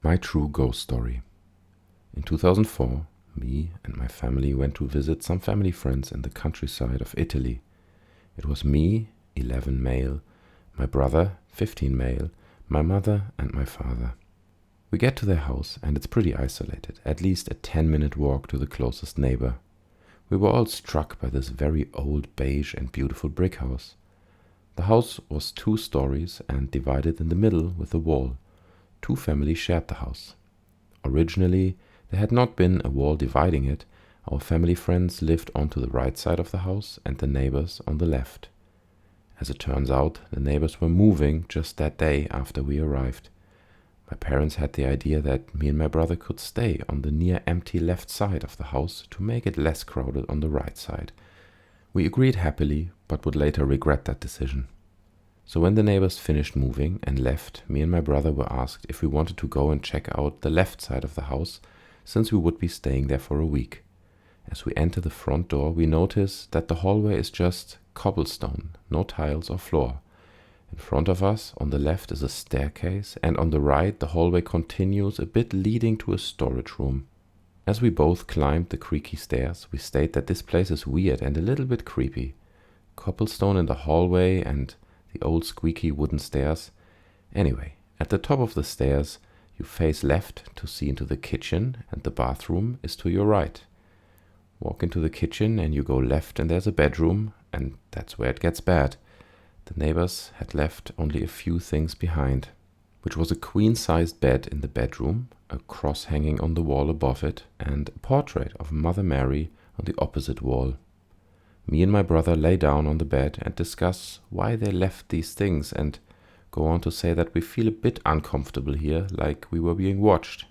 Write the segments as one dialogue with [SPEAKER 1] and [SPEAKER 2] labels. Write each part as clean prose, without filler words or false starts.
[SPEAKER 1] My true ghost story. In 2004, me and my family went to visit some family friends in the countryside of Italy. It was me, 11 male, my brother, 15 male, my mother and my father. We get to their house and it's pretty isolated, at least a 10-minute walk to the closest neighbor. We were all struck by this very old beige and beautiful brick house. The house was 2 stories and divided in the middle with a wall. 2 families shared the house. Originally, there had not been a wall dividing it. Our family friends lived onto the right side of the house and the neighbors on the left. As it turns out, the neighbors were moving just that day after we arrived. My parents had the idea that me and my brother could stay on the near empty left side of the house to make it less crowded on the right side. We agreed happily, but would later regret that decision. So when the neighbors finished moving and left, me and my brother were asked if we wanted to go and check out the left side of the house, since we would be staying there for a week. As we enter the front door, we notice that the hallway is just cobblestone, no tiles or floor. In front of us, on the left, is a staircase, and on the right, the hallway continues a bit leading to a storage room. As we both climbed the creaky stairs, we state that this place is weird and a little bit creepy. Cobblestone in the hallway and the old squeaky wooden stairs. Anyway, at the top of the stairs, you face left to see into the kitchen, and the bathroom is to your right. Walk into the kitchen and you go left and there's a bedroom, and that's where it gets bad. The neighbors had left only a few things behind, which was a queen-sized bed in the bedroom, a cross hanging on the wall above it, and a portrait of Mother Mary on the opposite wall. Me and my brother lay down on the bed and discuss why they left these things, and go on to say that we feel a bit uncomfortable here, like we were being watched.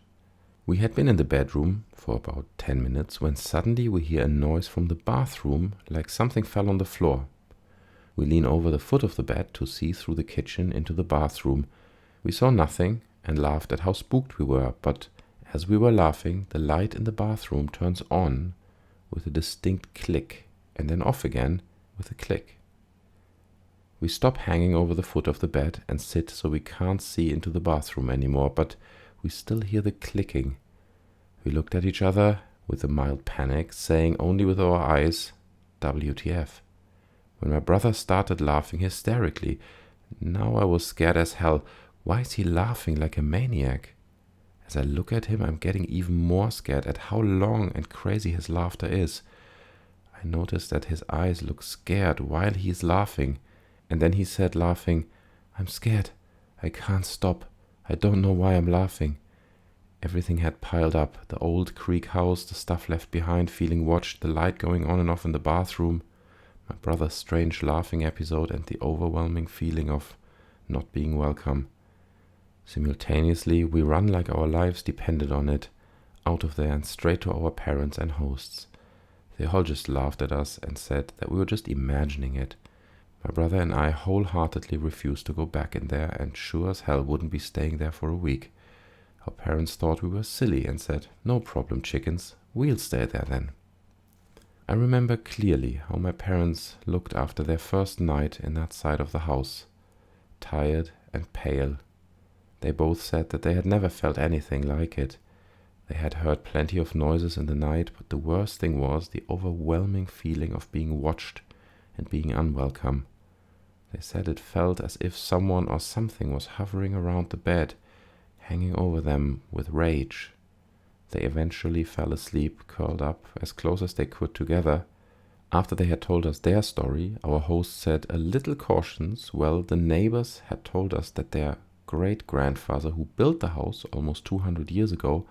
[SPEAKER 1] We had been in the bedroom for about 10 minutes when suddenly we hear a noise from the bathroom, like something fell on the floor. We lean over the foot of the bed to see through the kitchen into the bathroom. We saw nothing and laughed at how spooked we were, but as we were laughing, the light in the bathroom turns on with a distinct click and then off again with a click. We stop hanging over the foot of the bed and sit so we can't see into the bathroom anymore, but we still hear the clicking. We looked at each other with a mild panic, saying only with our eyes, WTF. When my brother started laughing hysterically, now I was scared as hell. Why is he laughing like a maniac? As I look at him, I'm getting even more scared at how long and crazy his laughter is. I noticed that his eyes look scared while he's laughing, and then he said, laughing, "I'm scared. I can't stop. I don't know why I'm laughing." Everything had piled up, the old creek house, the stuff left behind, feeling watched, the light going on and off in the bathroom, my brother's strange laughing episode, and the overwhelming feeling of not being welcome. Simultaneously, we run like our lives depended on it, out of there and straight to our parents and hosts. They all just laughed at us and said that we were just imagining it. My brother and I wholeheartedly refused to go back in there and sure as hell wouldn't be staying there for a week. Our parents thought we were silly and said, "No problem, chickens, we'll stay there then." I remember clearly how my parents looked after their first night in that side of the house, tired and pale. They both said that they had never felt anything like it. They had heard plenty of noises in the night, but the worst thing was the overwhelming feeling of being watched and being unwelcome. They said it felt as if someone or something was hovering around the bed, hanging over them with rage. They eventually fell asleep, curled up as close as they could together. After they had told us their story, our host said a little cautious, well, the neighbors had told us that their great-grandfather who built the house almost 200 years ago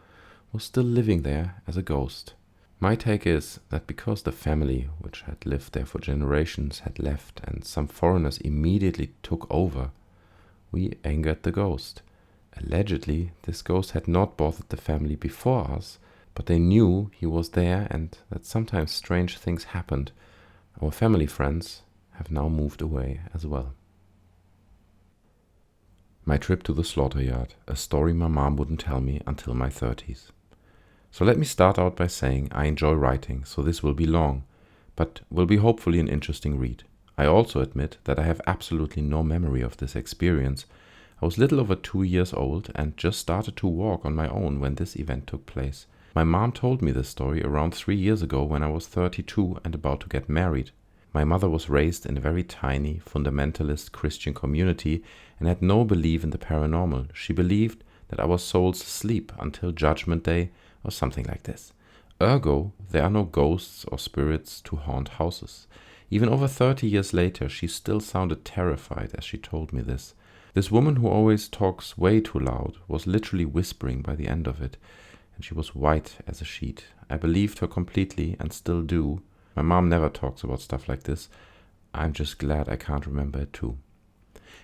[SPEAKER 1] was still living there as a ghost. My take is that because the family, which had lived there for generations, had left and some foreigners immediately took over, we angered the ghost. Allegedly, this ghost had not bothered the family before us, but they knew he was there and that sometimes strange things happened. Our family friends have now moved away as well. My trip to the slaughter yard, a story my mom wouldn't tell me until my 30s. So let me start out by saying I enjoy writing, so this will be long, but will be hopefully an interesting read. I also admit that I have absolutely no memory of this experience. I was little over 2 years old and just started to walk on my own when this event took place. My mom told me this story around 3 years ago when I was 32 and about to get married. My mother was raised in a very tiny, fundamentalist Christian community and had no belief in the paranormal. She believed that our souls sleep until Judgment Day or something like this. Ergo, there are no ghosts or spirits to haunt houses. Even over 30 years later, she still sounded terrified as she told me this. This woman who always talks way too loud was literally whispering by the end of it, and she was white as a sheet. I believed her completely and still do. My mom never talks about stuff like this. I'm just glad I can't remember it too.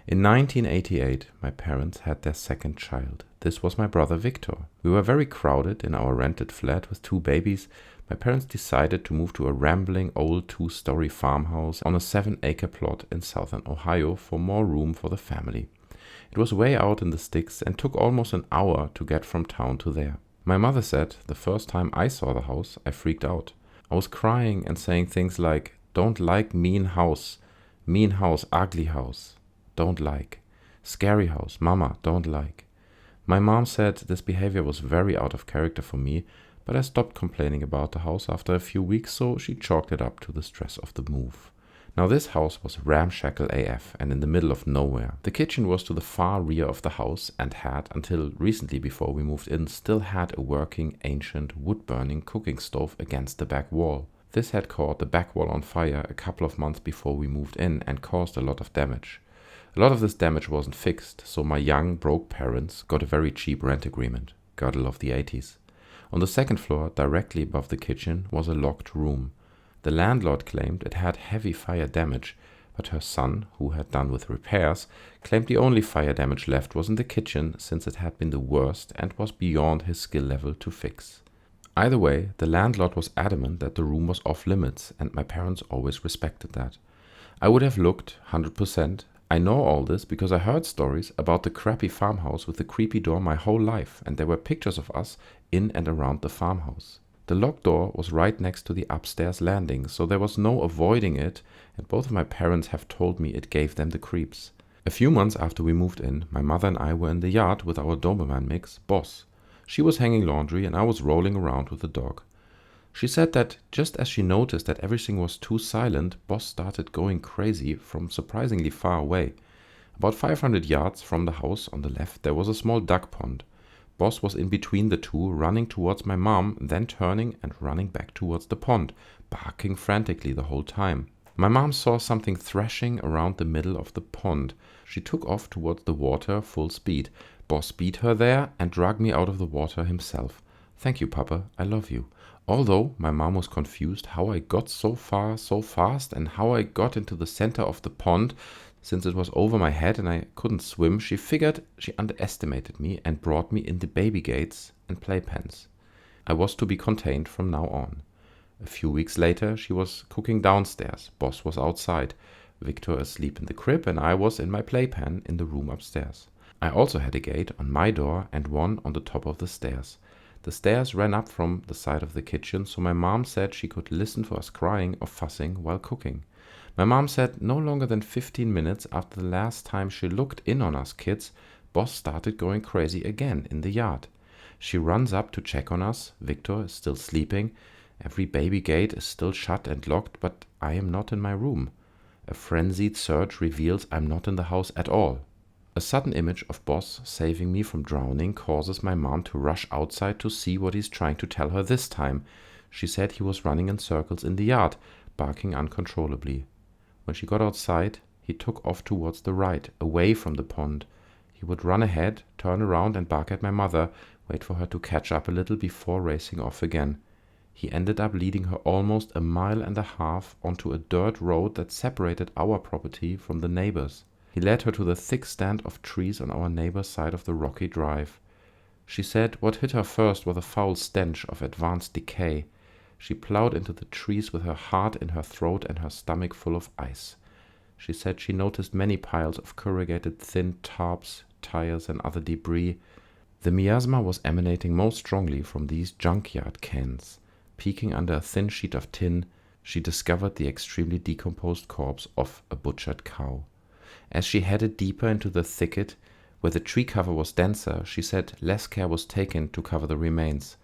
[SPEAKER 1] In 1988, my parents had their second child. This was my brother Victor. We were very crowded in our rented flat with 2 babies. My parents decided to move to a rambling old 2-story farmhouse on a 7-acre plot in southern Ohio for more room for the family. It was way out in the sticks and took almost an hour to get from town to there. My mother said the first time I saw the house, I freaked out. I was crying and saying things like, "Don't like mean house, ugly house, don't like, scary house, mama, don't like." My mom said this behavior was very out of character for me, but I stopped complaining about the house after a few weeks, so she chalked it up to the stress of the move. Now this house was ramshackle AF and in the middle of nowhere. The kitchen was to the far rear of the house and had, until recently before we moved in, still had a working ancient wood-burning cooking stove against the back wall. This had caught the back wall on fire a couple of months before we moved in and caused a lot of damage. A lot of this damage wasn't fixed, so my young, broke parents got a very cheap rent agreement. Gotta love the 80s. On the second floor, directly above the kitchen, was a locked room. The landlord claimed it had heavy fire damage, but her son, who had done with repairs, claimed the only fire damage left was in the kitchen since it had been the worst and was beyond his skill level to fix. Either way, the landlord was adamant that the room was off limits, and my parents always respected that. I would have looked 100%. I know all this because I heard stories about the crappy farmhouse with the creepy door my whole life, and there were pictures of us in and around the farmhouse. The locked door was right next to the upstairs landing, so there was no avoiding it, and both of my parents have told me it gave them the creeps. A few months after we moved in, my mother and I were in the yard with our Doberman mix, Boss. She was hanging laundry and I was rolling around with the dog. She said that just as she noticed that everything was too silent, Boss started going crazy from surprisingly far away. About 500 yards from the house on the left there was a small duck pond. Boss was in between the two, running towards my mom, then turning and running back towards the pond, barking frantically the whole time. My mom saw something thrashing around the middle of the pond. She took off towards the water full speed. Boss beat her there and dragged me out of the water himself. "Thank you, Papa, I love you." Although my mom was confused how I got so far so fast and how I got into the center of the pond, since it was over my head and I couldn't swim, she figured she underestimated me and brought me in the baby gates and playpens. I was to be contained from now on. A few weeks later, she was cooking downstairs. Boss was outside, Victor asleep in the crib, and I was in my playpen in the room upstairs. I also had a gate on my door and one on the top of the stairs. The stairs ran up from the side of the kitchen, so my mom said she could listen for us crying or fussing while cooking. My mom said no longer than 15 minutes after the last time she looked in on us kids, Boss started going crazy again in the yard. She runs up to check on us. Victor is still sleeping. Every baby gate is still shut and locked, but I am not in my room. A frenzied search reveals I'm not in the house at all. A sudden image of Boss saving me from drowning causes my mom to rush outside to see what he's trying to tell her this time. She said he was running in circles in the yard, barking uncontrollably. When she got outside, he took off towards the right, away from the pond. He would run ahead, turn around and bark at my mother, wait for her to catch up a little before racing off again. He ended up leading her almost a mile and a half onto a dirt road that separated our property from the neighbor's. He led her to the thick stand of trees on our neighbor's side of the rocky drive. She said what hit her first was a foul stench of advanced decay. She plowed into the trees with her heart in her throat and her stomach full of ice. She said she noticed many piles of corrugated thin tarps, tires, and other debris. The miasma was emanating most strongly from these junkyard cans. Peeking under a thin sheet of tin, she discovered the extremely decomposed corpse of a butchered cow. As she headed deeper into the thicket, Where the tree cover was denser, she said less care was taken to cover the remains.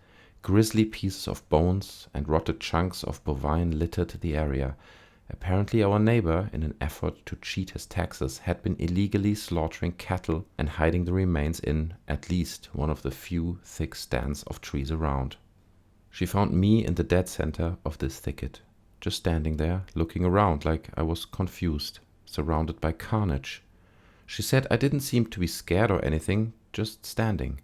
[SPEAKER 1] Grisly pieces of bones and rotted chunks of bovine littered the area. Apparently our neighbor, in an effort to cheat his taxes, had been illegally slaughtering cattle and hiding the remains in, at least, one of the few thick stands of trees around. She found me in the dead center of this thicket, just standing there, looking around like I was confused, surrounded by carnage. She said I didn't seem to be scared or anything, just standing.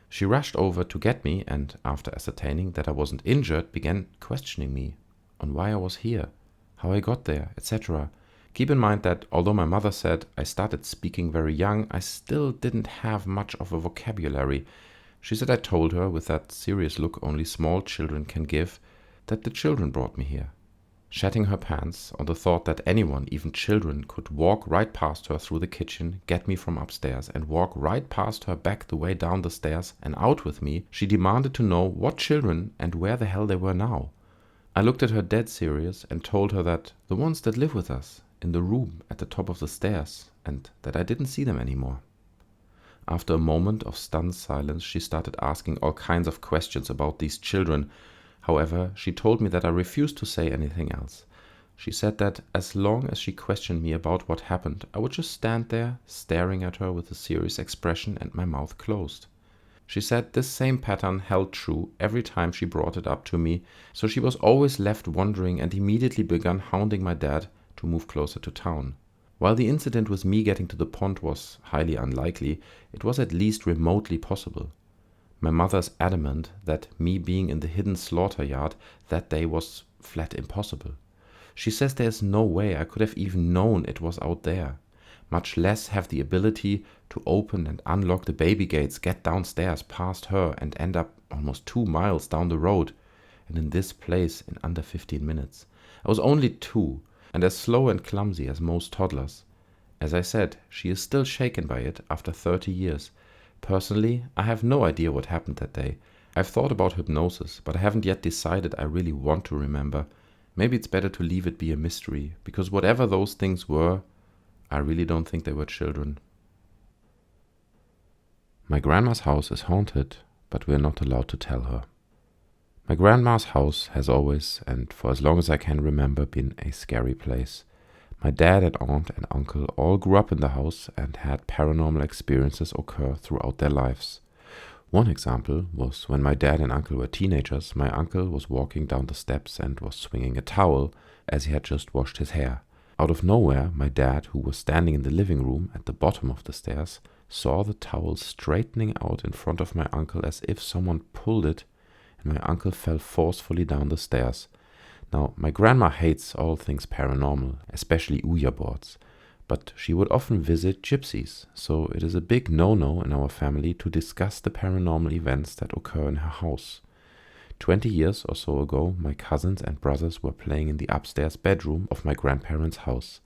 [SPEAKER 1] She rushed over to get me and, after ascertaining that I wasn't injured, began questioning me on why I was here, how I got there, etc. Keep in mind that although my mother said I started speaking very young, I still didn't have much of a vocabulary. She said I told her, with that serious look only small children can give, that the children brought me here. Shatting her pants on the thought that anyone, even children, could walk right past her through the kitchen, get me from upstairs, and walk right past her back the way down the stairs and out with me, she demanded to know what children and where the hell they were now. I looked at her dead serious and told her that the ones that live with us, in the room at the top of the stairs, and that I didn't see them anymore. After a moment of stunned silence, she started asking all kinds of questions about these children. However, she told me that I refused to say anything else. She said that as long as she questioned me about what happened, I would just stand there, staring at her with a serious expression and my mouth closed. She said this same pattern held true every time she brought it up to me, so she was always left wondering and immediately began hounding my dad to move closer to town. While the incident with me getting to the pond was highly unlikely, it was at least remotely possible. My mother's adamant that me being in the hidden slaughter yard that day was flat impossible. She says there's no way I could have even known it was out there, much less have the ability to open and unlock the baby gates, get downstairs past her, and end up almost 2 miles down the road, and in this place in under 15 minutes. I was only 2, and as slow and clumsy as most toddlers. As I said, she is still shaken by it after 30 years. Personally, I have no idea what happened that day. I've thought about hypnosis, but I haven't yet decided I really want to remember. Maybe it's better to leave it be a mystery, because whatever those things were, I really don't think they were children. My grandma's house is haunted, but we're not allowed to tell her. My grandma's house has always, and for as long as I can remember, been a scary place. My dad and aunt and uncle all grew up in the house and had paranormal experiences occur throughout their lives. One example was when my dad and uncle were teenagers. My uncle was walking down the steps and was swinging a towel as he had just washed his hair. Out of nowhere, my dad, who was standing in the living room at the bottom of the stairs, saw the towel straightening out in front of my uncle as if someone pulled it, and my uncle fell forcefully down the stairs. Now, my grandma hates all things paranormal, especially Ouija boards, but she would often visit gypsies, so it is a big no-no in our family to discuss the paranormal events that occur in her house. 20 years or so ago, my cousins and brothers were playing in the upstairs bedroom of my grandparents' house.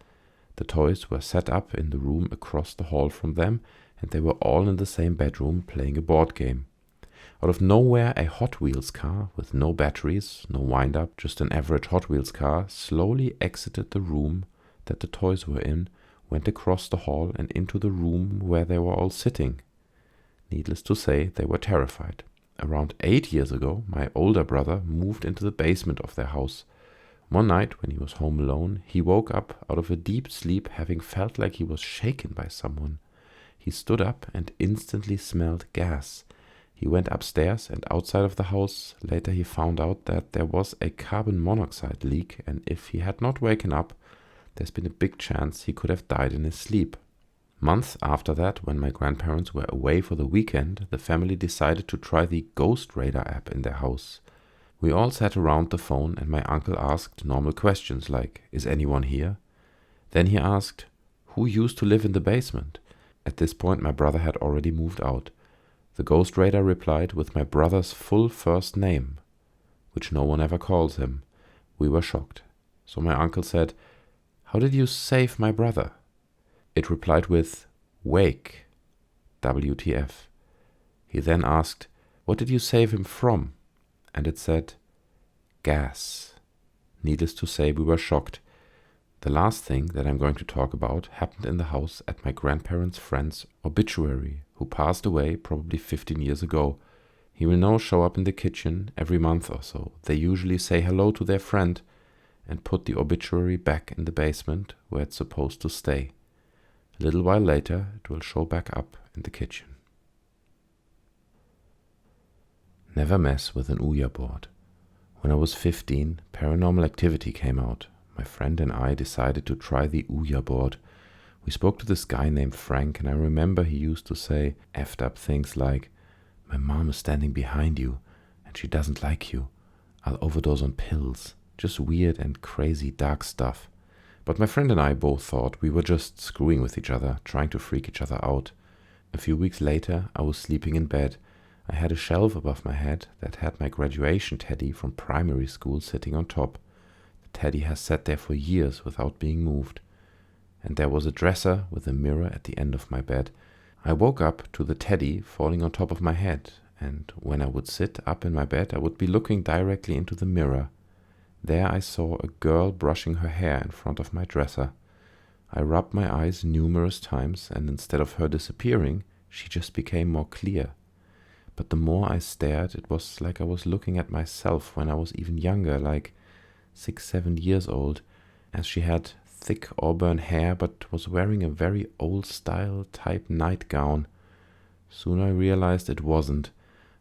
[SPEAKER 1] The toys were set up in the room across the hall from them, and they were all in the same bedroom playing a board game. Out of nowhere, a Hot Wheels car with no batteries, no wind-up, just an average Hot Wheels car, slowly exited the room that the toys were in, went across the hall and into the room where they were all sitting. Needless to say, they were terrified. Around 8 years ago, my older brother moved into the basement of their house. One night, when he was home alone, he woke up out of a deep sleep, having felt like he was shaken by someone. He stood up and instantly smelled gas. He went upstairs and outside of the house. Later he found out that there was a carbon monoxide leak, and if he had not waken up, there's been a big chance he could have died in his sleep. Months after that, when my grandparents were away for the weekend, the family decided to try the Ghost Radar app in their house. We all sat around the phone and my uncle asked normal questions like, "Is anyone here?" Then he asked, "Who used to live in the basement?" At this point my brother had already moved out. The Ghost Radar replied with my brother's full first name, which no one ever calls him. We were shocked. So my uncle said, "How did you save my brother?" It replied with, "Wake, WTF. He then asked, "What did you save him from?" And it said, "Gas." Needless to say, we were shocked. The last thing that I'm going to talk about happened in the house at my grandparents' friend's obituary, who passed away probably 15 years ago. He will now show up in the kitchen every month or so. They usually say hello to their friend and put the obituary back in the basement where it's supposed to stay. A little while later, it will show back up in the kitchen. Never mess with an Ouija board. When I was 15, Paranormal Activity came out. My friend and I decided to try the Ouija board. We spoke to this guy named Frank, and I remember he used to say effed up things like, "My mom is standing behind you, and she doesn't like you. I'll overdose on pills." Just weird and crazy dark stuff. But my friend and I both thought we were just screwing with each other, trying to freak each other out. A few weeks later, I was sleeping in bed. I had a shelf above my head that had my graduation teddy from primary school sitting on top. The teddy has sat there for years without being moved. And there was a dresser with a mirror at the end of my bed. I woke up to the teddy falling on top of my head, and when I would sit up in my bed, I would be looking directly into the mirror. There I saw a girl brushing her hair in front of my dresser. I rubbed my eyes numerous times, and instead of her disappearing, she just became more clear. But the more I stared, it was like I was looking at myself when I was even younger, like 6, 7 years old, as she had thick auburn hair but was wearing a very old-style type nightgown. Soon I realized it wasn't.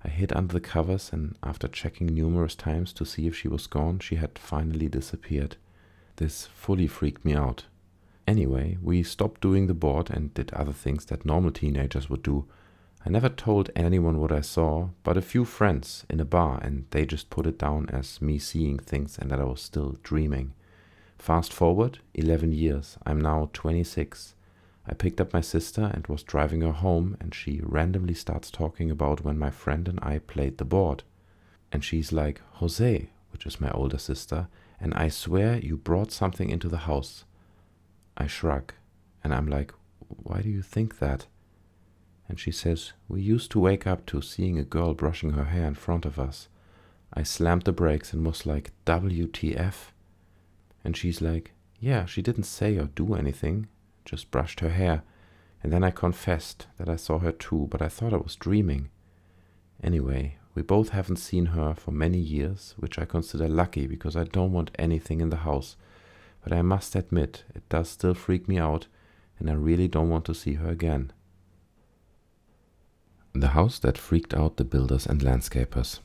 [SPEAKER 1] I hid under the covers, and after checking numerous times to see if she was gone, she had finally disappeared. This fully freaked me out. Anyway, we stopped doing the board and did other things that normal teenagers would do. I never told anyone what I saw, but a few friends in a bar, and they just put it down as me seeing things and that I was still dreaming. Fast forward 11 years, I'm now 26. I picked up my sister and was driving her home, and she randomly starts talking about when my friend and I played the board. And she's like, "Jose," which is my older sister, "and I swear you brought something into the house." I shrug, and I'm like, "Why do you think that?" And she says, "We used to wake up to seeing a girl brushing her hair in front of us." I slammed the brakes and was like, "WTF?" And she's like, "Yeah, she didn't say or do anything, just brushed her hair." And then I confessed that I saw her too, but I thought I was dreaming. Anyway, we both haven't seen her for many years, which I consider lucky because I don't want anything in the house. But I must admit, it does still freak me out, and I really don't want to see her again. The house that freaked out the builders and landscapers.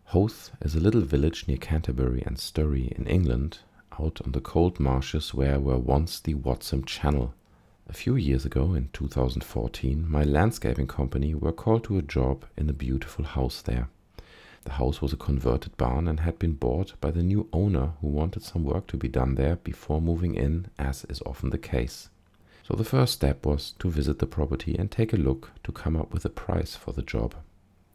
[SPEAKER 1] Howth is a little village near Canterbury and Surrey in England, out on the cold marshes where were once the Watson Channel. A few years ago, in 2014, my landscaping company were called to a job in a beautiful house there. The house was a converted barn and had been bought by the new owner who wanted some work to be done there before moving in, as is often the case. So the first step was to visit the property and take a look to come up with a price for the job.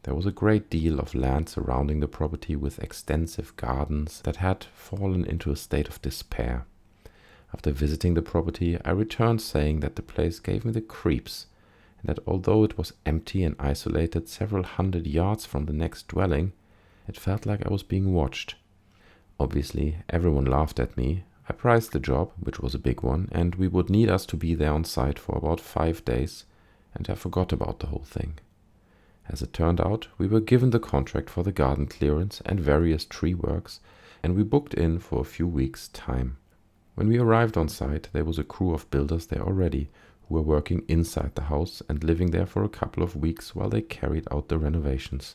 [SPEAKER 1] There was a great deal of land surrounding the property with extensive gardens that had fallen into a state of despair. After visiting the property, I returned saying that the place gave me the creeps, and that although it was empty and isolated several hundred yards from the next dwelling, it felt like I was being watched. Obviously, everyone laughed at me. I priced the job, which was a big one, and we would need us to be there on site for about 5 days, and I forgot about the whole thing. As it turned out, we were given the contract for the garden clearance and various tree works, and we booked in for a few weeks' time. When we arrived on site, there was a crew of builders there already, who were working inside the house and living there for a couple of weeks while they carried out the renovations.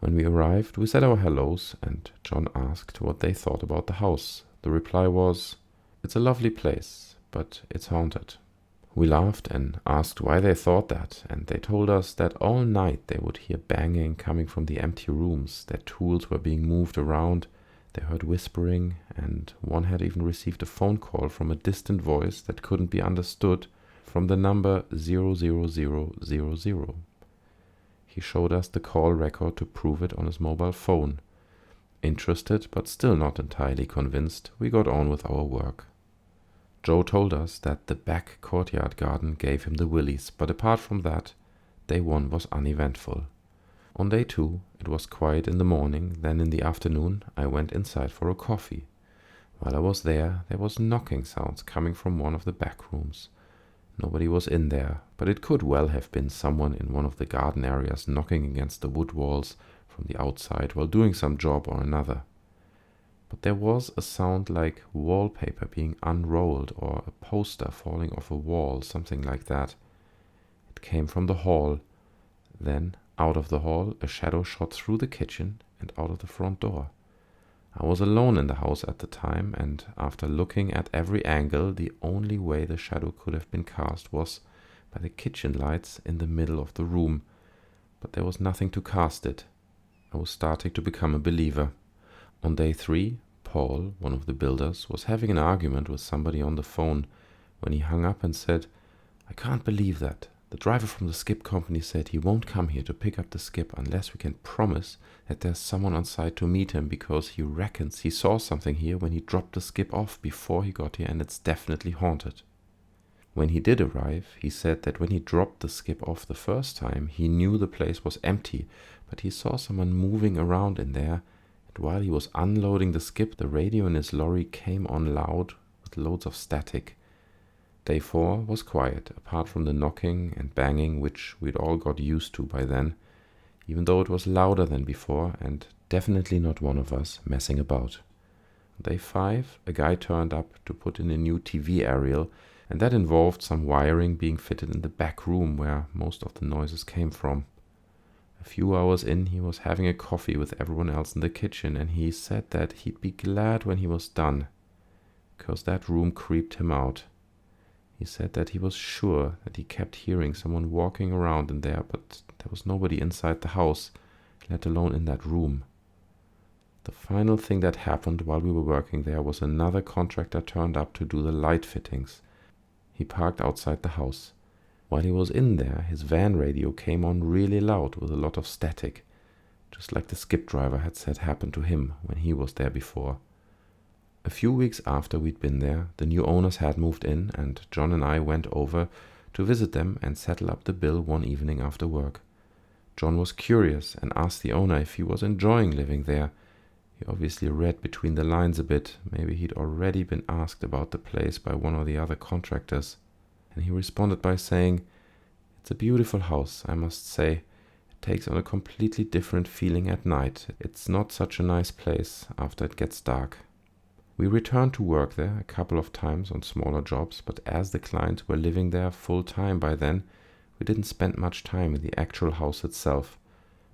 [SPEAKER 1] When we arrived, we said our hellos, and John asked what they thought about the house. The reply was, "It's a lovely place, but it's haunted." We laughed and asked why they thought that, and they told us that all night they would hear banging coming from the empty rooms, that tools were being moved around, they heard whispering, and one had even received a phone call from a distant voice that couldn't be understood from the number 00000. He showed us the call record to prove it on his mobile phone. Interested, but still not entirely convinced, we got on with our work. Joe told us that the back courtyard garden gave him the willies, but apart from that, day 1 was uneventful. On day 2, it was quiet in the morning, then in the afternoon I went inside for a coffee. While I was there was knocking sounds coming from one of the back rooms. Nobody was in there, but it could well have been someone in one of the garden areas knocking against the wood walls from the outside while doing some job or another. But there was a sound like wallpaper being unrolled or a poster falling off a wall, something like that. It came from the hall. Then, out of the hall, a shadow shot through the kitchen and out of the front door. I was alone in the house at the time, and after looking at every angle, the only way the shadow could have been cast was by the kitchen lights in the middle of the room. But there was nothing to cast it. I was starting to become a believer. On day 3, Paul, one of the builders, was having an argument with somebody on the phone when he hung up and said, "I can't believe that. The driver from the skip company said he won't come here to pick up the skip unless we can promise that there's someone on site to meet him because he reckons he saw something here when he dropped the skip off before he got here and it's definitely haunted." When he did arrive, he said that when he dropped the skip off the first time, he knew the place was empty, but he saw someone moving around in there, and while he was unloading the skip, the radio in his lorry came on loud with loads of static. Day 4 was quiet, apart from the knocking and banging, which we'd all got used to by then, even though it was louder than before and definitely not one of us messing about. Day 5, a guy turned up to put in a new TV aerial, and that involved some wiring being fitted in the back room where most of the noises came from. A few hours in, he was having a coffee with everyone else in the kitchen, and he said that he'd be glad when he was done, because that room creeped him out. He said that he was sure that he kept hearing someone walking around in there, but there was nobody inside the house, let alone in that room. The final thing that happened while we were working there was another contractor turned up to do the light fittings. He parked outside the house. While he was in there, his van radio came on really loud with a lot of static, just like the skip driver had said happened to him when he was there before. A few weeks after we'd been there, the new owners had moved in, and John and I went over to visit them and settle up the bill one evening after work. John was curious and asked the owner if he was enjoying living there. He obviously read between the lines a bit. Maybe he'd already been asked about the place by one of the other contractors. And he responded by saying, "It's a beautiful house, I must say. It takes on a completely different feeling at night. It's not such a nice place after it gets dark." We returned to work there a couple of times on smaller jobs, but as the clients were living there full time by then, we didn't spend much time in the actual house itself.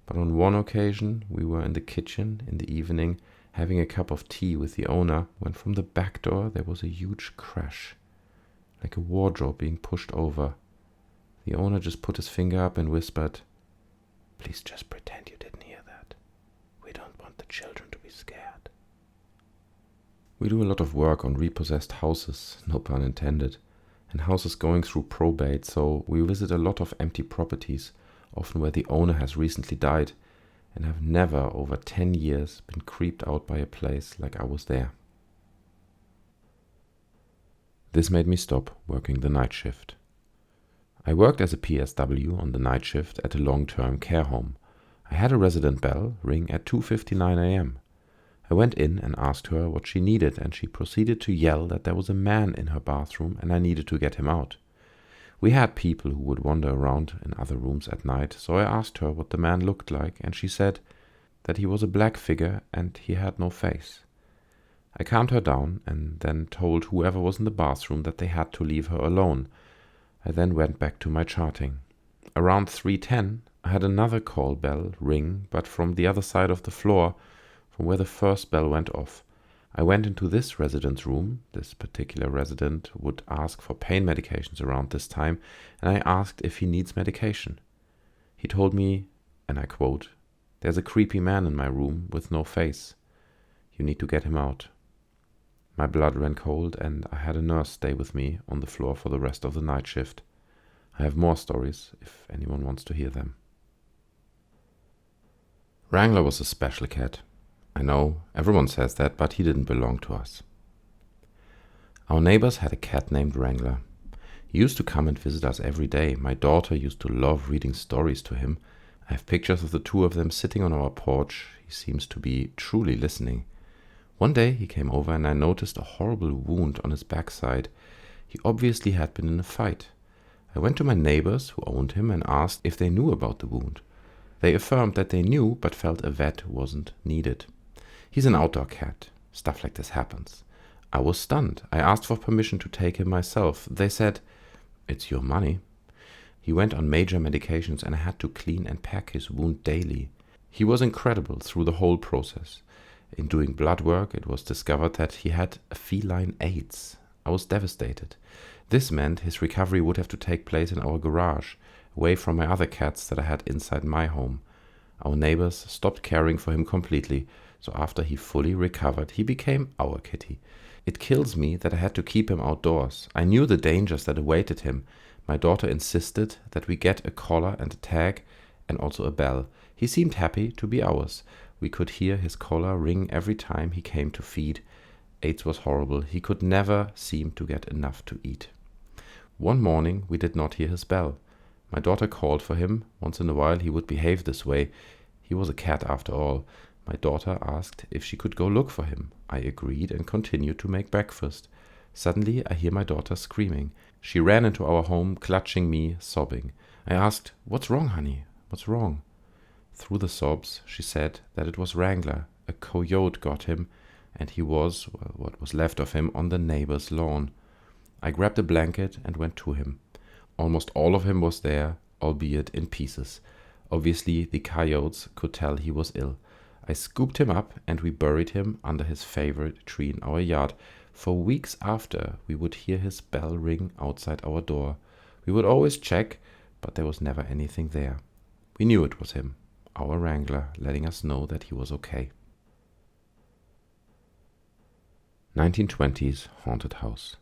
[SPEAKER 1] But on one occasion, we were in the kitchen in the evening having a cup of tea with the owner when from the back door there was a huge crash, like a wardrobe being pushed over. The owner just put his finger up and whispered, "Please just pretend you didn't hear that. We don't want the children to be scared." We do a lot of work on repossessed houses, no pun intended, and houses going through probate, so we visit a lot of empty properties, often where the owner has recently died, and have never, over 10 years, been creeped out by a place like I was there. This made me stop working the night shift. I worked as a PSW on the night shift at a long-term care home. I had a resident bell ring at 2:59 a.m. I went in and asked her what she needed, and she proceeded to yell that there was a man in her bathroom and I needed to get him out. We had people who would wander around in other rooms at night, so I asked her what the man looked like, and she said that he was a black figure and he had no face. I calmed her down and then told whoever was in the bathroom that they had to leave her alone. I then went back to my charting. Around 3:10, I had another call bell ring, but from the other side of the floor, from where the first bell went off. I went into this resident's room. This particular resident would ask for pain medications around this time, and I asked if he needs medication. He told me, and I quote, "There's a creepy man in my room with no face. You need to get him out." My blood ran cold, and I had a nurse stay with me on the floor for the rest of the night shift. I have more stories if anyone wants to hear them. Wrangler was a special cat. I know, everyone says that, but he didn't belong to us. Our neighbors had a cat named Wrangler. He used to come and visit us every day. My daughter used to love reading stories to him. I have pictures of the two of them sitting on our porch. He seems to be truly listening. One day he came over and I noticed a horrible wound on his backside. He obviously had been in a fight. I went to my neighbors who owned him and asked if they knew about the wound. They affirmed that they knew but felt a vet wasn't needed. He's an outdoor cat. Stuff like this happens. I was stunned. I asked for permission to take him myself. They said, "It's your money." He went on major medications and I had to clean and pack his wound daily. He was incredible through the whole process. In doing blood work, it was discovered that he had feline AIDS. I was devastated. This meant his recovery would have to take place in our garage, away from my other cats that I had inside my home. Our neighbors stopped caring for him completely, so after he fully recovered, he became our kitty. It kills me that I had to keep him outdoors. I knew the dangers that awaited him. My daughter insisted that we get a collar and a tag and also a bell. He seemed happy to be ours. We could hear his collar ring every time he came to feed. AIDS was horrible. He could never seem to get enough to eat. One morning we did not hear his bell. My daughter called for him. Once in a while he would behave this way. He was a cat after all. My daughter asked if she could go look for him. I agreed and continued to make breakfast. Suddenly I hear my daughter screaming. She ran into our home, clutching me, sobbing. I asked, "What's wrong, honey? What's wrong?" Through the sobs, she said that it was Wrangler. A coyote got him, and he was, well, what was left of him, on the neighbor's lawn. I grabbed a blanket and went to him. Almost all of him was there, albeit in pieces. Obviously, the coyotes could tell he was ill. I scooped him up and we buried him under his favorite tree in our yard. For weeks after, we would hear his bell ring outside our door. We would always check, but there was never anything there. We knew it was him, our Wrangler, letting us know that he was okay. 1920s haunted house.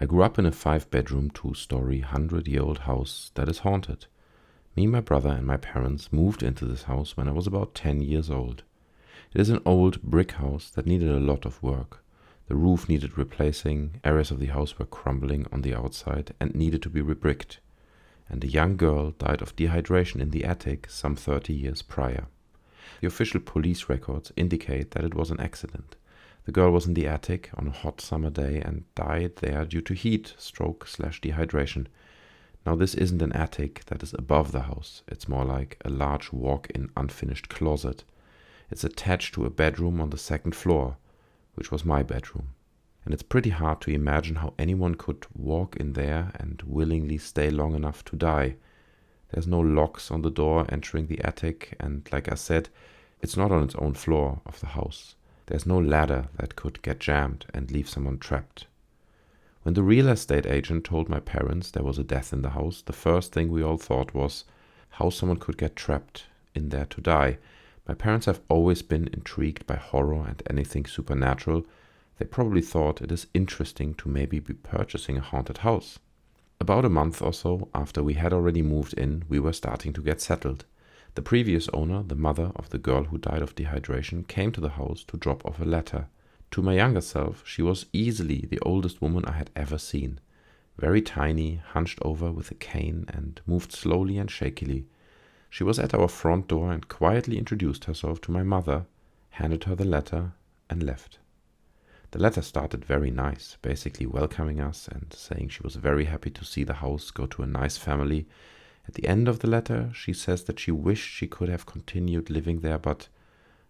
[SPEAKER 1] I grew up in a 5-bedroom, 2-story, 100-year-old house that is haunted. Me, my brother, and my parents moved into this house when I was about 10 years old. It is an old brick house that needed a lot of work. The roof needed replacing, areas of the house were crumbling on the outside and needed to be rebricked. And a young girl died of dehydration in the attic some 30 years prior. The official police records indicate that it was an accident. The girl was in the attic on a hot summer day and died there due to heat, stroke/dehydration. Now this isn't an attic that is above the house. It's more like a large walk-in unfinished closet. It's attached to a bedroom on the 2nd floor, which was my bedroom. And it's pretty hard to imagine how anyone could walk in there and willingly stay long enough to die. There's no locks on the door entering the attic, and like I said, it's not on its own floor of the house. There's no ladder that could get jammed and leave someone trapped. When the real estate agent told my parents there was a death in the house, the first thing we all thought was how someone could get trapped in there to die. My parents have always been intrigued by horror and anything supernatural. They probably thought it is interesting to maybe be purchasing a haunted house. About a month or so after we had already moved in, we were starting to get settled. The previous owner, the mother of the girl who died of dehydration, came to the house to drop off a letter. To my younger self, she was easily the oldest woman I had ever seen. Very tiny, hunched over with a cane, and moved slowly and shakily. She was at our front door and quietly introduced herself to my mother, handed her the letter, and left. The letter started very nice, basically welcoming us and saying she was very happy to see the house go to a nice family. At the end of the letter, she says that she wished she could have continued living there, but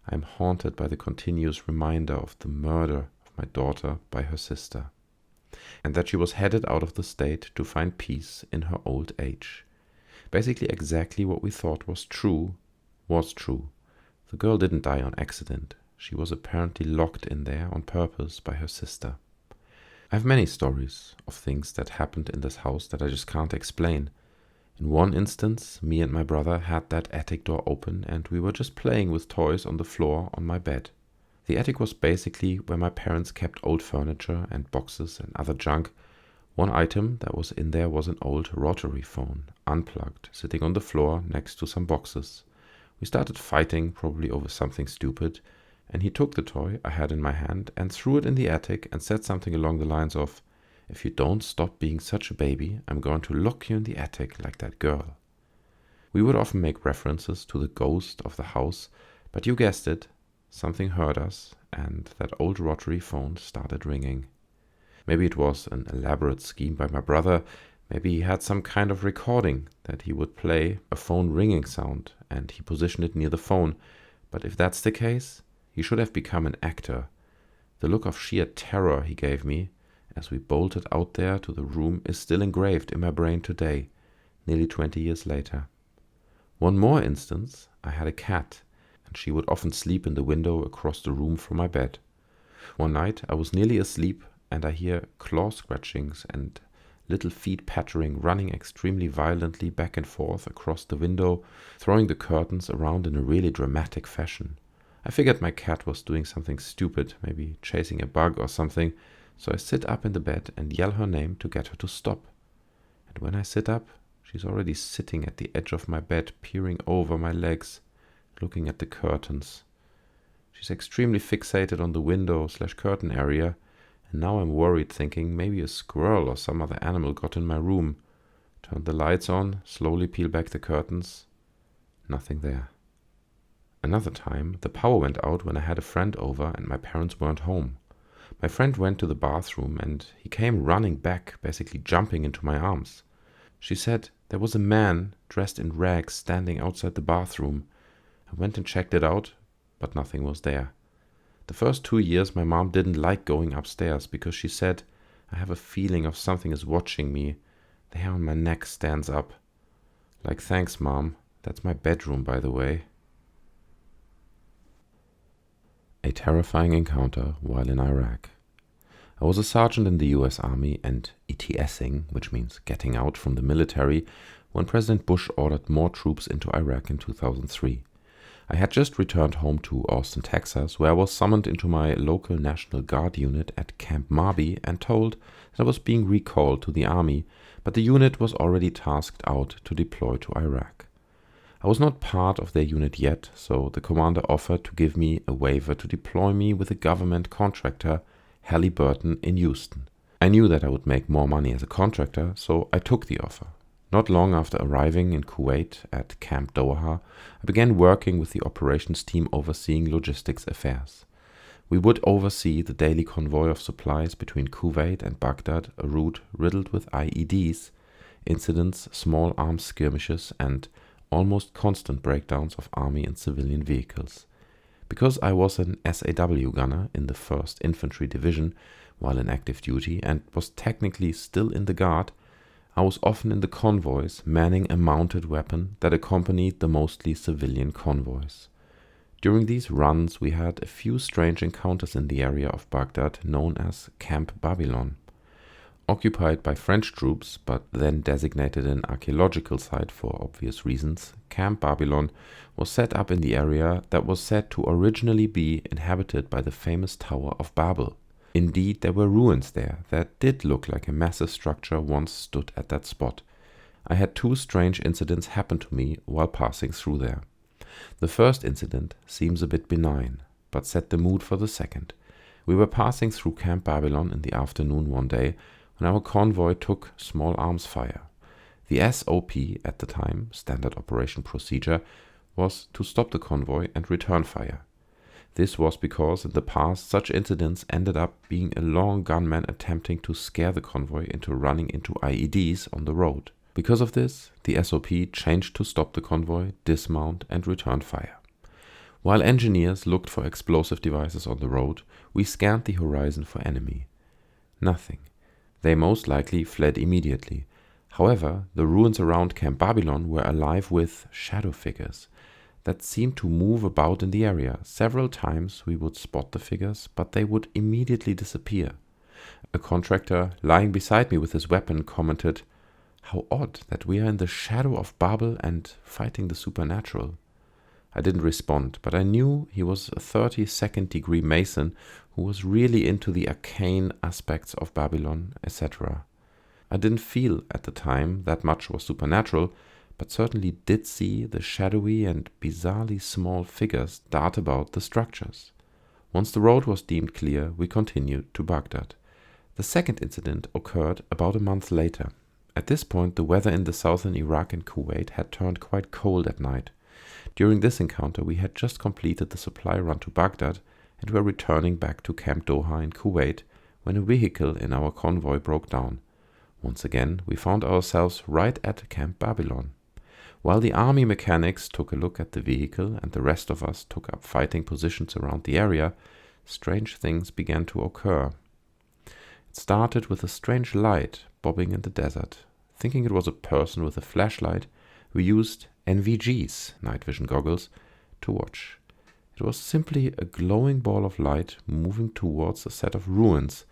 [SPEAKER 1] I am haunted by the continuous reminder of the murder of my daughter by her sister, and that she was headed out of the state to find peace in her old age. Basically exactly what we thought was true. The girl didn't die on accident. She was apparently locked in there on purpose by her sister. I have many stories of things that happened in this house that I just can't explain. In one instance, me and my brother had that attic door open and we were just playing with toys on the floor on my bed. The attic was basically where my parents kept old furniture and boxes and other junk. One item that was in there was an old rotary phone, unplugged, sitting on the floor next to some boxes. We started fighting, probably over something stupid, and he took the toy I had in my hand and threw it in the attic and said something along the lines of, "If you don't stop being such a baby, I'm going to lock you in the attic like that girl." We would often make references to the ghost of the house, but you guessed it, something heard us, and that old rotary phone started ringing. Maybe it was an elaborate scheme by my brother. Maybe he had some kind of recording that he would play a phone ringing sound, and he positioned it near the phone. But if that's the case, he should have become an actor. The look of sheer terror he gave me as we bolted out there to the room is still engraved in my brain today, nearly 20 years later. One more instance, I had a cat, and she would often sleep in the window across the room from my bed. One night I was nearly asleep, and I hear claw scratchings and little feet pattering, running extremely violently back and forth across the window, throwing the curtains around in a really dramatic fashion. I figured my cat was doing something stupid, maybe chasing a bug or something, so I sit up in the bed and yell her name to get her to stop. And when I sit up, she's already sitting at the edge of my bed, peering over my legs, looking at the curtains. She's extremely fixated on the window/curtain area, and now I'm worried, thinking maybe a squirrel or some other animal got in my room. Turn the lights on, slowly peel back the curtains. Nothing there. Another time, the power went out when I had a friend over and my parents weren't home. My friend went to the bathroom and he came running back, basically jumping into my arms. She said there was a man dressed in rags standing outside the bathroom. I went and checked it out, but nothing was there. The first 2 years my mom didn't like going upstairs because she said, I have a feeling of something is watching me. The hair on my neck stands up. Like, thanks, Mom. That's my bedroom, by the way. A terrifying encounter while in Iraq. I was a sergeant in the US Army and ETSing, which means getting out from the military, when President Bush ordered more troops into Iraq in 2003. I had just returned home to Austin, Texas, where I was summoned into my local National Guard unit at Camp Marby and told that I was being recalled to the Army, but the unit was already tasked out to deploy to Iraq. I was not part of their unit yet, so the commander offered to give me a waiver to deploy me with a government contractor, Halliburton, in Houston. I knew that I would make more money as a contractor, so I took the offer. Not long after arriving in Kuwait at Camp Doha, I began working with the operations team overseeing logistics affairs. We would oversee the daily convoy of supplies between Kuwait and Baghdad, a route riddled with IEDs, incidents, small arms skirmishes, and almost constant breakdowns of army and civilian vehicles. Because I was an SAW gunner in the 1st Infantry Division while in active duty and was technically still in the Guard, I was often in the convoys manning a mounted weapon that accompanied the mostly civilian convoys. During these runs we had a few strange encounters in the area of Baghdad known as Camp Babylon. Occupied by French troops, but then designated an archaeological site for obvious reasons, Camp Babylon was set up in the area that was said to originally be inhabited by the famous Tower of Babel. Indeed, there were ruins there that did look like a massive structure once stood at that spot. I had 2 strange incidents happen to me while passing through there. The first incident seems a bit benign, but set the mood for the second. We were passing through Camp Babylon in the afternoon one day when our convoy took small arms fire. The SOP at the time, standard operation procedure, was to stop the convoy and return fire. This was because in the past such incidents ended up being a lone gunman attempting to scare the convoy into running into IEDs on the road. Because of this, the SOP changed to stop the convoy, dismount, and return fire. While engineers looked for explosive devices on the road, we scanned the horizon for enemy. Nothing. They most likely fled immediately. However, the ruins around Camp Babylon were alive with shadow figures that seemed to move about in the area. Several times we would spot the figures, but they would immediately disappear. A contractor lying beside me with his weapon commented, "How odd that we are in the shadow of Babel and fighting the supernatural." I didn't respond, but I knew he was a 32nd degree Mason who was really into the arcane aspects of Babylon, etc. I didn't feel at the time that much was supernatural, but certainly did see the shadowy and bizarrely small figures dart about the structures. Once the road was deemed clear, we continued to Baghdad. The second incident occurred about a month later. At this point, the weather in the southern Iraq and Kuwait had turned quite cold at night. During this encounter, we had just completed the supply run to Baghdad and were returning back to Camp Doha in Kuwait when a vehicle in our convoy broke down. Once again, we found ourselves right at Camp Babylon. While the army mechanics took a look at the vehicle and the rest of us took up fighting positions around the area, strange things began to occur. It started with a strange light bobbing in the desert. Thinking it was a person with a flashlight, we used NVGs, night vision goggles, to watch. It was simply a glowing ball of light moving towards a set of ruins.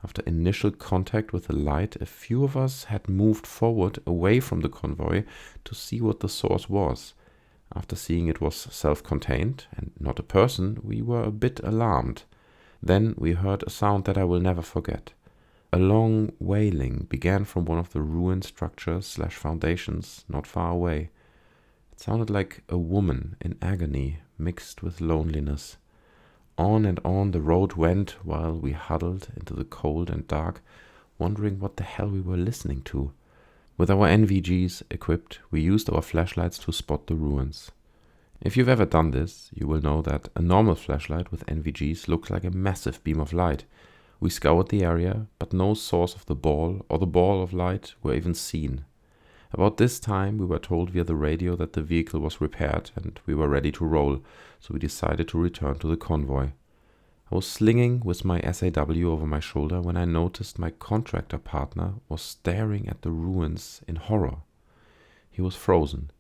[SPEAKER 1] After initial contact with the light, a few of us had moved forward away from the convoy to see what the source was. After seeing it was self-contained and not a person, we were a bit alarmed. Then we heard a sound that I will never forget. A long wailing began from one of the ruined structures/foundations not far away. It sounded like a woman in agony mixed with loneliness. On and on the road went while we huddled into the cold and dark, wondering what the hell we were listening to. With our NVGs equipped, we used our flashlights to spot the ruins. If you've ever done this, you will know that a normal flashlight with NVGs looks like a massive beam of light. We scoured the area, but no source of the ball or the ball of light were even seen. About this time, we were told via the radio that the vehicle was repaired and we were ready to roll, so we decided to return to the convoy. I was slinging with my SAW over my shoulder when I noticed my contractor partner was staring at the ruins in horror. He was frozen.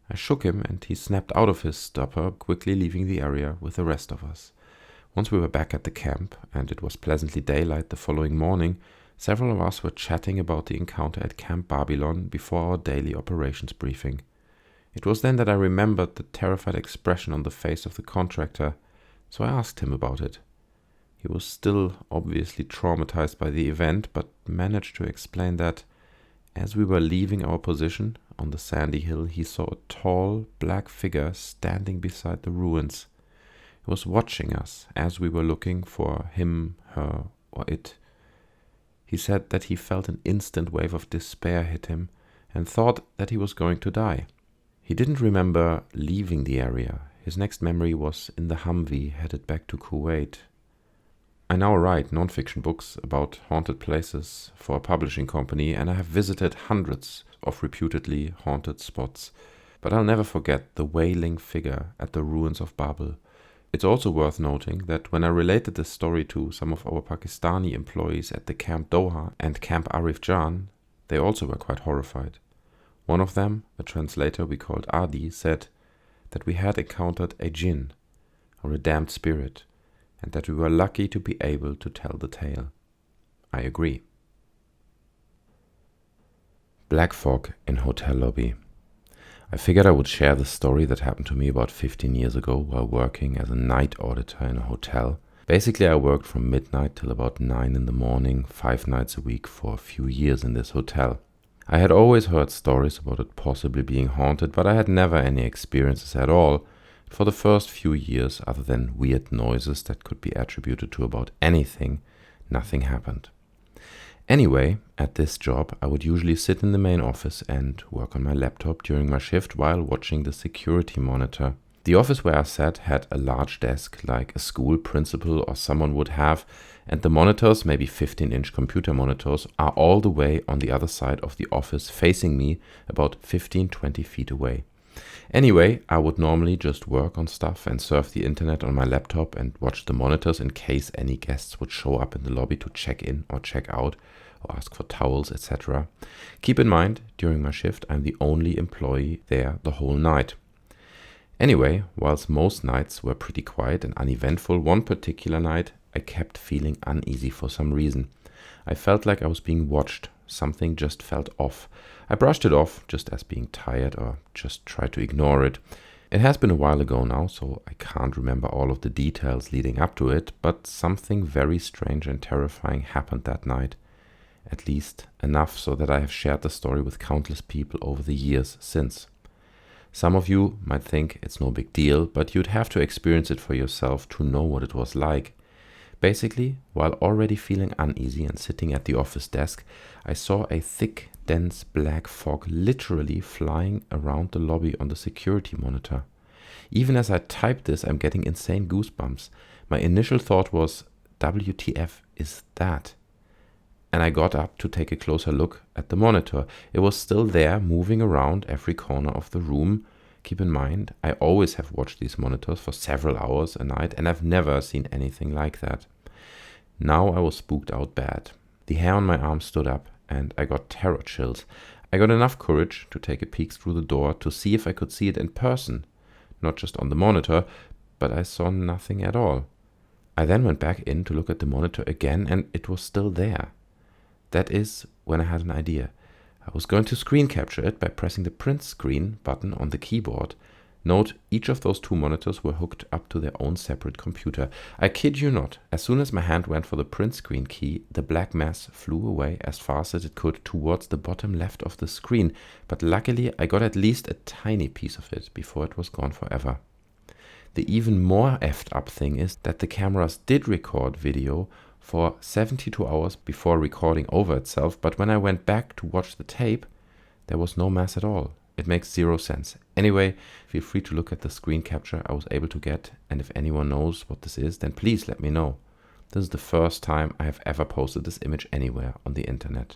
[SPEAKER 1] I shook him and he snapped out of his stupor, quickly leaving the area with the rest of us. Once we were back at the camp, and it was pleasantly daylight the following morning, several of us were chatting about the encounter at Camp Babylon before our daily operations briefing. It was then that I remembered the terrified expression on the face of the contractor, so I asked him about it. He was still obviously traumatized by the event, but managed to explain that, as we were leaving our position on the sandy hill, he saw a tall, black figure standing beside the ruins. He was watching us as we were looking for him, her, or it. He said that he felt an instant wave of despair hit him and thought that he was going to die. He didn't remember leaving the area. His next memory was in the Humvee headed back to Kuwait. I now write non-fiction books about haunted places for a publishing company, and I have visited hundreds of reputedly haunted spots. But I'll never forget the wailing figure at the ruins of Babel. It's also worth noting that when I related this story to some of our Pakistani employees at the Camp Doha and Camp Arif Jan, they also were quite horrified. One of them, a translator we called Adi, said that we had encountered a jinn, or a damned spirit, and that we were lucky to be able to tell the tale. I agree. Black fog in hotel lobby. I figured I would share the story that happened to me about 15 years ago while working as a night auditor in a hotel. Basically, I worked from midnight till about 9 in the morning, 5 nights a week for a few years in this hotel. I had always heard stories about it possibly being haunted, but I had never any experiences at all. For the first few years, other than weird noises that could be attributed to about anything, nothing happened. Anyway, at this job, I would usually sit in the main office and work on my laptop during my shift while watching the security monitor. The office where I sat had a large desk like a school principal or someone would have, and the monitors, maybe 15-inch computer monitors, are all the way on the other side of the office facing me about 15-20 feet away. Anyway, I would normally just work on stuff and surf the internet on my laptop and watch the monitors in case any guests would show up in the lobby to check in or check out or ask for towels, etc. Keep in mind, during my shift, I'm the only employee there the whole night. Anyway, whilst most nights were pretty quiet and uneventful, one particular night I kept feeling uneasy for some reason. I felt like I was being watched. Something just felt off. I brushed it off just as being tired or just tried to ignore it. It has been a while ago now, so I can't remember all of the details leading up to it, but something very strange and terrifying happened that night. At least enough so that I have shared the story with countless people over the years since. Some of you might think it's no big deal, but you'd have to experience it for yourself to know what it was like. Basically, while already feeling uneasy and sitting at the office desk, I saw a thick, dense black fog literally flying around the lobby on the security monitor. Even as I typed this, I'm getting insane goosebumps. My initial thought was, WTF is that? And I got up to take a closer look at the monitor. It was still there, moving around every corner of the room. Keep in mind, I always have watched these monitors for several hours a night, and I've never seen anything like that. Now I was spooked out bad. The hair on my arm stood up, and I got terror chills. I got enough courage to take a peek through the door to see if I could see it in person. Not just on the monitor, but I saw nothing at all. I then went back in to look at the monitor again, and it was still there. That is when I had an idea. I was going to screen capture it by pressing the print screen button on the keyboard. Note, each of those two monitors were hooked up to their own separate computer. I kid you not, as soon as my hand went for the print screen key, the black mass flew away as fast as it could towards the bottom left of the screen, but luckily I got at least a tiny piece of it before it was gone forever. The even more effed up thing is that the cameras did record video for 72 hours before recording over itself, but when I went back to watch the tape, there was no mass at all. It makes zero sense. Anyway, feel free to look at the screen capture I was able to get, and if anyone knows what this is, then please let me know. This is the first time I have ever posted this image anywhere on the internet.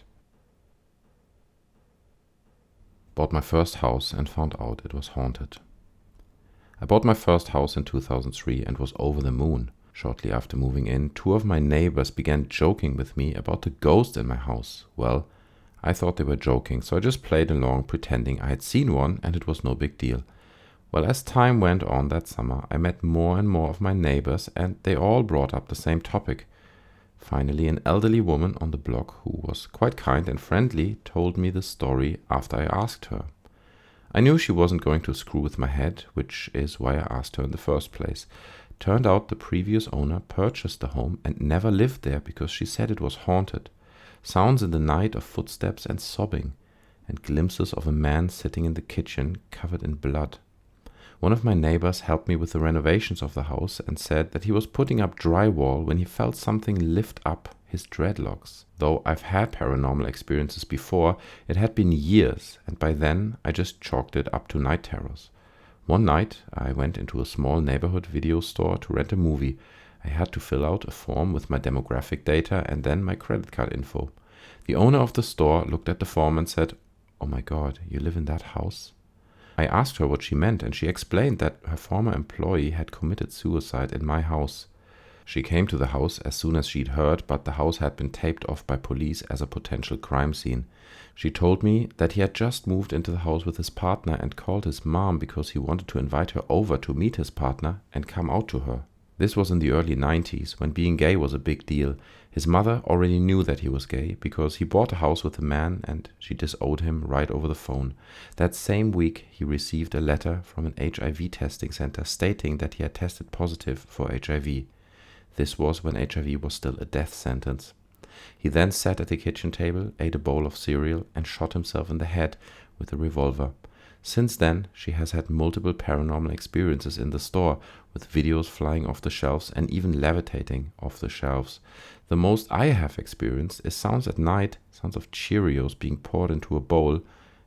[SPEAKER 1] Bought my first house and found out it was haunted. I bought my first house in 2003 and was over the moon. Shortly after moving in, two of my neighbors began joking with me about the ghost in my house. Well, I thought they were joking, so I just played along pretending I had seen one and it was no big deal. Well, as time went on that summer, I met more and more of my neighbors and they all brought up the same topic. Finally, an elderly woman on the block who was quite kind and friendly told me the story after I asked her. I knew she wasn't going to screw with my head, which is why I asked her in the first place. Turned out the previous owner purchased the home and never lived there because she said it was haunted. Sounds in the night of footsteps and sobbing, and glimpses of a man sitting in the kitchen covered in blood. One of my neighbors helped me with the renovations of the house and said that he was putting up drywall when he felt something lift up his dreadlocks. Though I've had paranormal experiences before, it had been years, and by then I just chalked it up to night terrors. One night, I went into a small neighborhood video store to rent a movie. I had to fill out a form with my demographic data and then my credit card info. The owner of the store looked at the form and said, "Oh my God, you live in that house?" I asked her what she meant, and she explained that her former employee had committed suicide in my house. She came to the house as soon as she'd heard, but the house had been taped off by police as a potential crime scene. She told me that he had just moved into the house with his partner and called his mom because he wanted to invite her over to meet his partner and come out to her. This was in the early 90s, when being gay was a big deal. His mother already knew that he was gay because he bought a house with a man and she disowned him right over the phone. That same week, he received a letter from an HIV testing center stating that he had tested positive for HIV. This was when HIV was still a death sentence. He then sat at the kitchen table, ate a bowl of cereal, and shot himself in the head with a revolver. Since then, she has had multiple paranormal experiences in the store, with videos flying off the shelves and even levitating off the shelves. The most I have experienced is sounds at night, sounds of Cheerios being poured into a bowl,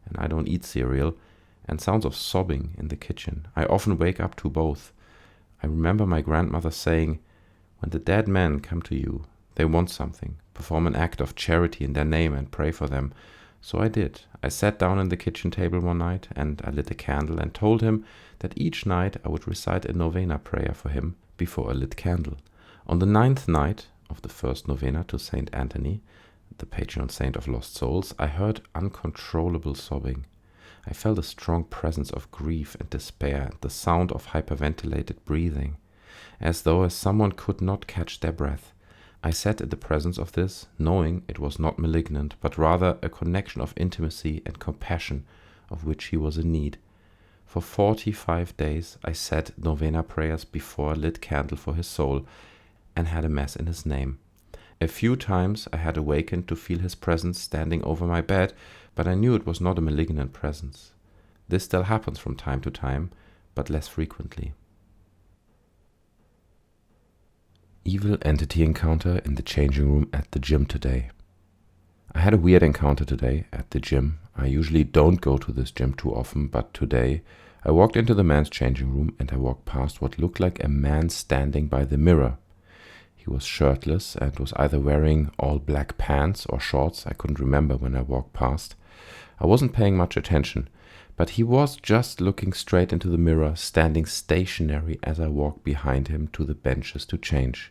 [SPEAKER 1] and I don't eat cereal, and sounds of sobbing in the kitchen. I often wake up to both. I remember my grandmother saying, "When the dead men come to you, they want something. Perform an act of charity in their name and pray for them." So I did. I sat down at the kitchen table one night and I lit a candle and told him that each night I would recite a novena prayer for him before a lit candle. On the 9th night of the first novena to Saint Anthony, the patron saint of lost souls, I heard uncontrollable sobbing. I felt a strong presence of grief and despair and the sound of hyperventilated breathing, as though someone could not catch their breath. I sat in the presence of this, knowing it was not malignant, but rather a connection of intimacy and compassion of which he was in need. For 45 days I said novena prayers before a lit candle for his soul and had a mass in his name. A few times I had awakened to feel his presence standing over my bed, but I knew it was not a malignant presence. This still happens from time to time, but less frequently. Evil entity encounter in the changing room at the gym today. I had a weird encounter today at the gym. I usually don't go to this gym too often, but today I walked into the men's changing room and I walked past what looked like a man standing by the mirror. He was shirtless and was either wearing all black pants or shorts. I couldn't remember when I walked past. I wasn't paying much attention, but he was just looking straight into the mirror, standing stationary as I walked behind him to the benches to change.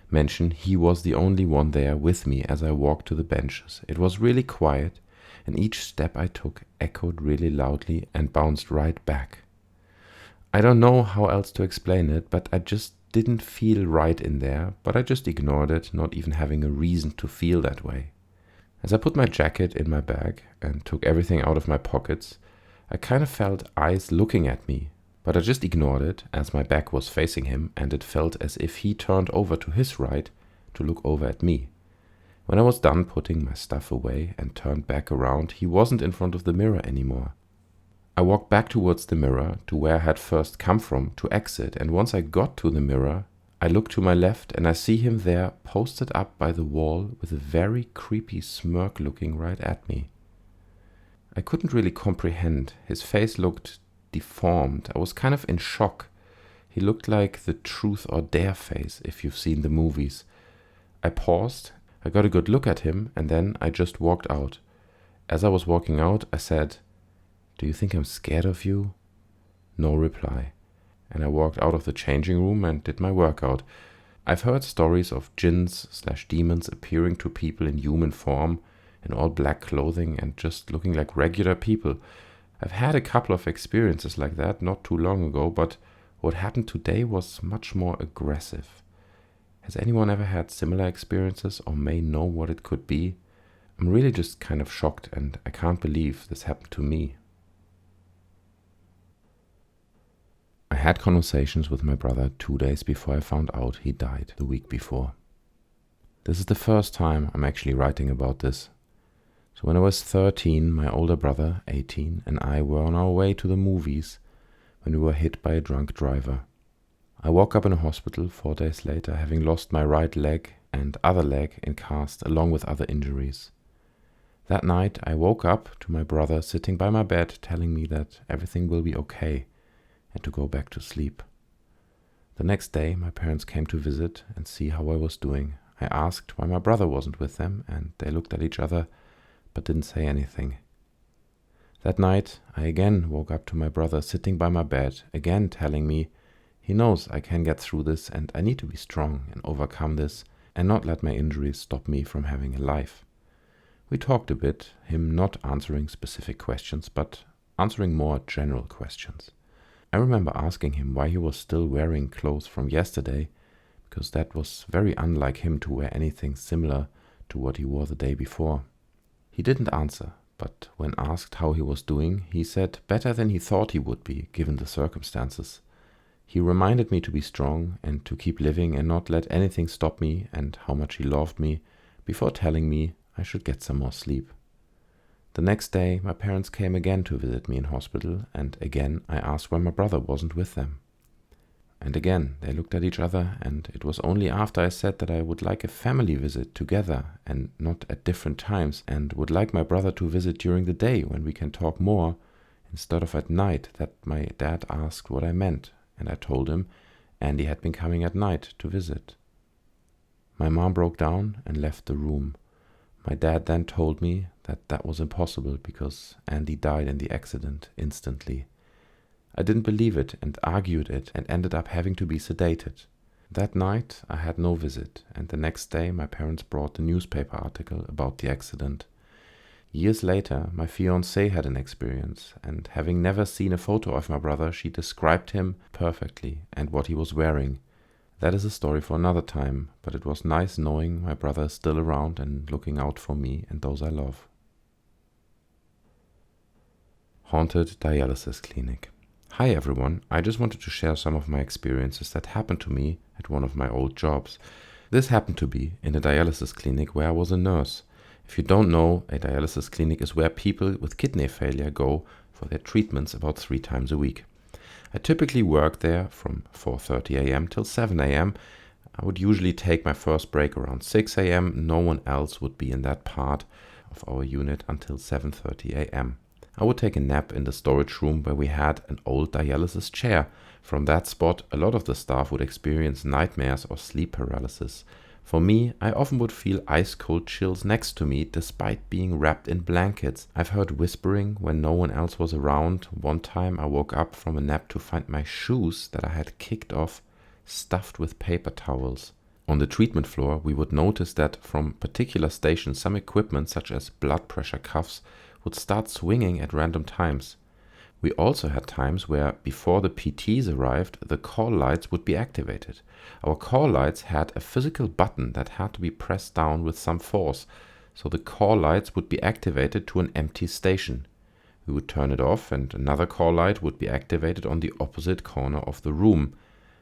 [SPEAKER 1] Mention he was the only one there with me as I walked to the benches. It was really quiet, and each step I took echoed really loudly and bounced right back. I don't know how else to explain it, but I just didn't feel right in there, but I just ignored it, not even having a reason to feel that way. As I put my jacket in my bag and took everything out of my pockets, I kind of felt eyes looking at me, but I just ignored it as my back was facing him and it felt as if he turned over to his right to look over at me. When I was done putting my stuff away and turned back around, he wasn't in front of the mirror anymore. I walked back towards the mirror to where I had first come from to exit, and once I got to the mirror, I look to my left and I see him there posted up by the wall with a very creepy smirk looking right at me. I couldn't really comprehend. His face looked deformed. I was kind of in shock. He looked like the Truth or Dare face if you've seen the movies. I paused, I got a good look at him, and then I just walked out. As I was walking out, I said, "Do you think I'm scared of you?" No reply. And I walked out of the changing room and did my workout. I've heard stories of jinns/demons appearing to people in human form, in all black clothing and just looking like regular people. I've had a couple of experiences like that not too long ago, but what happened today was much more aggressive. Has anyone ever had similar experiences or may know what it could be? I'm really just kind of shocked and I can't believe this happened to me. I had conversations with my brother 2 days before I found out he died the week before. This is the first time I'm actually writing about this. So when I was 13, my older brother, 18, and I were on our way to the movies when we were hit by a drunk driver. I woke up in a hospital 4 days later, having lost my right leg and other leg in cast, along with other injuries. That night, I woke up to my brother sitting by my bed telling me that everything will be okay and to go back to sleep. The next day, my parents came to visit and see how I was doing. I asked why my brother wasn't with them, and they looked at each other but didn't say anything. That night, I again woke up to my brother sitting by my bed, again telling me he knows I can get through this and I need to be strong and overcome this and not let my injuries stop me from having a life. We talked a bit, him not answering specific questions, but answering more general questions. I remember asking him why he was still wearing clothes from yesterday, because that was very unlike him to wear anything similar to what he wore the day before. He didn't answer, but when asked how he was doing, he said better than he thought he would be, given the circumstances. He reminded me to be strong and to keep living and not let anything stop me, and how much he loved me, before telling me I should get some more sleep. The next day, my parents came again to visit me in hospital, and again I asked why my brother wasn't with them. And again, they looked at each other, and it was only after I said that I would like a family visit together and not at different times, and would like my brother to visit during the day when we can talk more, instead of at night, that my dad asked what I meant, and I told him Andy had been coming at night to visit. My mom broke down and left the room. My dad then told me that that was impossible because Andy died in the accident instantly. I didn't believe it and argued it and ended up having to be sedated. That night I had no visit, and the next day my parents brought the newspaper article about the accident. Years later, my fiancée had an experience, and having never seen a photo of my brother, she described him perfectly and what he was wearing. That is a story for another time, but it was nice knowing my brother is still around and looking out for me and those I love. Haunted Dialysis Clinic. Hi everyone, I just wanted to share some of my experiences that happened to me at one of my old jobs. This happened to be in a dialysis clinic where I was a nurse. If you don't know, a dialysis clinic is where people with kidney failure go for their treatments about 3 times a week. I typically work there from 4:30 a.m. till 7 a.m. I would usually take my first break around 6 a.m. No one else would be in that part of our unit until 7:30 a.m. I would take a nap in the storage room where we had an old dialysis chair. From that spot, a lot of the staff would experience nightmares or sleep paralysis. For me, I often would feel ice-cold chills next to me despite being wrapped in blankets. I've heard whispering when no one else was around. One time I woke up from a nap to find my shoes that I had kicked off stuffed with paper towels. On the treatment floor, we would notice that from particular stations, some equipment such as blood pressure cuffs would start swinging at random times. We also had times where, before the PTs arrived, the call lights would be activated. Our call lights had a physical button that had to be pressed down with some force, so the call lights would be activated to an empty station. We would turn it off and another call light would be activated on the opposite corner of the room.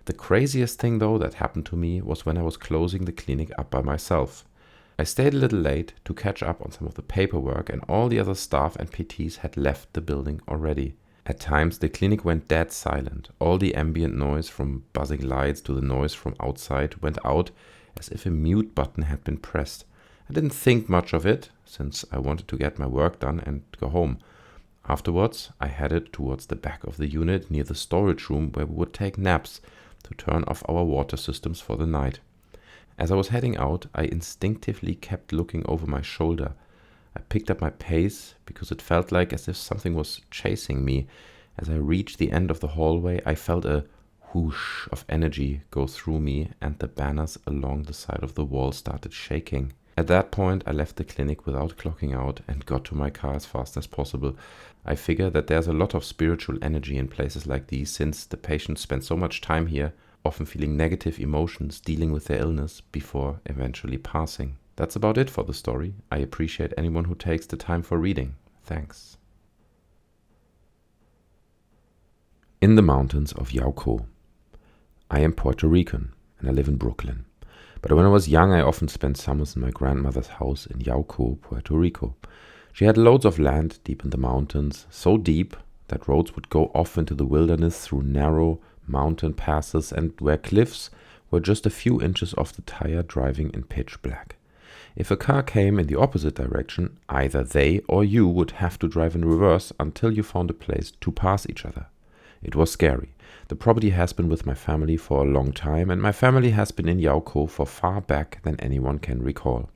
[SPEAKER 1] The craziest thing though that happened to me was when I was closing the clinic up by myself. I stayed a little late to catch up on some of the paperwork and all the other staff and PTs had left the building already. At times the clinic went dead silent. All the ambient noise from buzzing lights to the noise from outside went out as if a mute button had been pressed. I didn't think much of it since I wanted to get my work done and go home. Afterwards, I headed towards the back of the unit near the storage room where we would take naps to turn off our water systems for the night. As I was heading out, I instinctively kept looking over my shoulder. I picked up my pace because it felt like as if something was chasing me. As I reached the end of the hallway, I felt a whoosh of energy go through me and the banners along the side of the wall started shaking. At that point, I left the clinic without clocking out and got to my car as fast as possible. I figure that there's a lot of spiritual energy in places like these since the patients spend so much time here, often feeling negative emotions, dealing with their illness before eventually passing. That's about it for the story. I appreciate anyone who takes the time for reading. Thanks. In the Mountains of Yauco. I am Puerto Rican and I live in Brooklyn. But when I was young, I often spent summers in my grandmother's house in Yauco, Puerto Rico. She had loads of land deep in the mountains, so deep that roads would go off into the wilderness through narrow mountain passes and where cliffs were just a few inches off the tire driving in pitch black. If a car came in the opposite direction, either they or you would have to drive in reverse until you found a place to pass each other. It was scary. The property has been with my family for a long time, and my family has been in Yauco for far back than anyone can recall.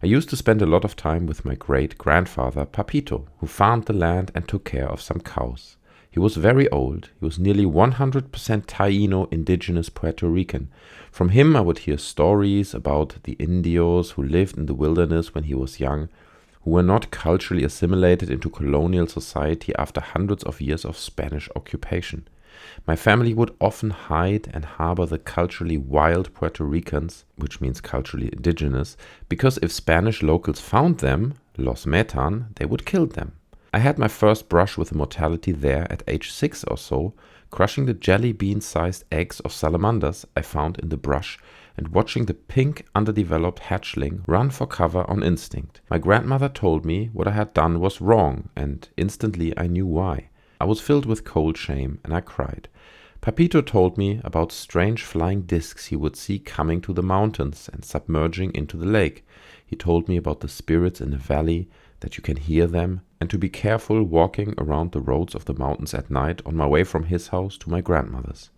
[SPEAKER 1] I used to spend a lot of time with my great-grandfather, Papito, who farmed the land and took care of some cows. He was very old. He was nearly 100% Taíno indigenous Puerto Rican. From him I would hear stories about the Indios who lived in the wilderness when he was young, who were not culturally assimilated into colonial society after hundreds of years of Spanish occupation. My family would often hide and harbor the culturally wild Puerto Ricans, which means culturally indigenous, because if Spanish locals found them, los metan, they would kill them. I had my first brush with mortality there at age 6 or so, crushing the jelly bean-sized eggs of salamanders I found in the brush and watching the pink underdeveloped hatchling run for cover on instinct. My grandmother told me what I had done was wrong, and instantly I knew why. I was filled with cold shame and I cried. Papito told me about strange flying discs he would see coming to the mountains and submerging into the lake. He told me about the spirits in the valley, that you can hear them, and to be careful walking around the roads of the mountains at night on my way from his house to my grandmother's.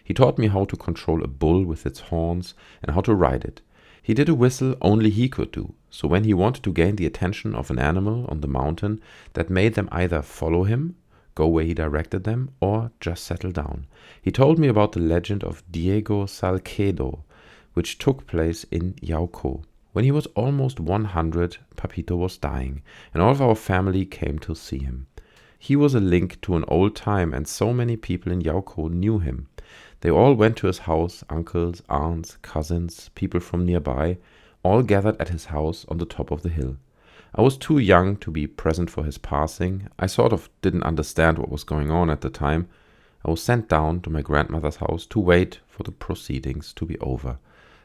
[SPEAKER 1] He taught me how to control a bull with its horns and how to ride it. He did a whistle only he could do, so when he wanted to gain the attention of an animal on the mountain, that made them either follow him, go where he directed them, or just settle down. He told me about the legend of Diego Salcedo, which took place in Yauco. When he was almost 100, Papito was dying, and all of our family came to see him. He was a link to an old time, and so many people in Yauco knew him. They all went to his house, uncles, aunts, cousins, people from nearby, all gathered at his house on the top of the hill. I was too young to be present for his passing. I sort of didn't understand what was going on at the time. I was sent down to my grandmother's house to wait for the proceedings to be over.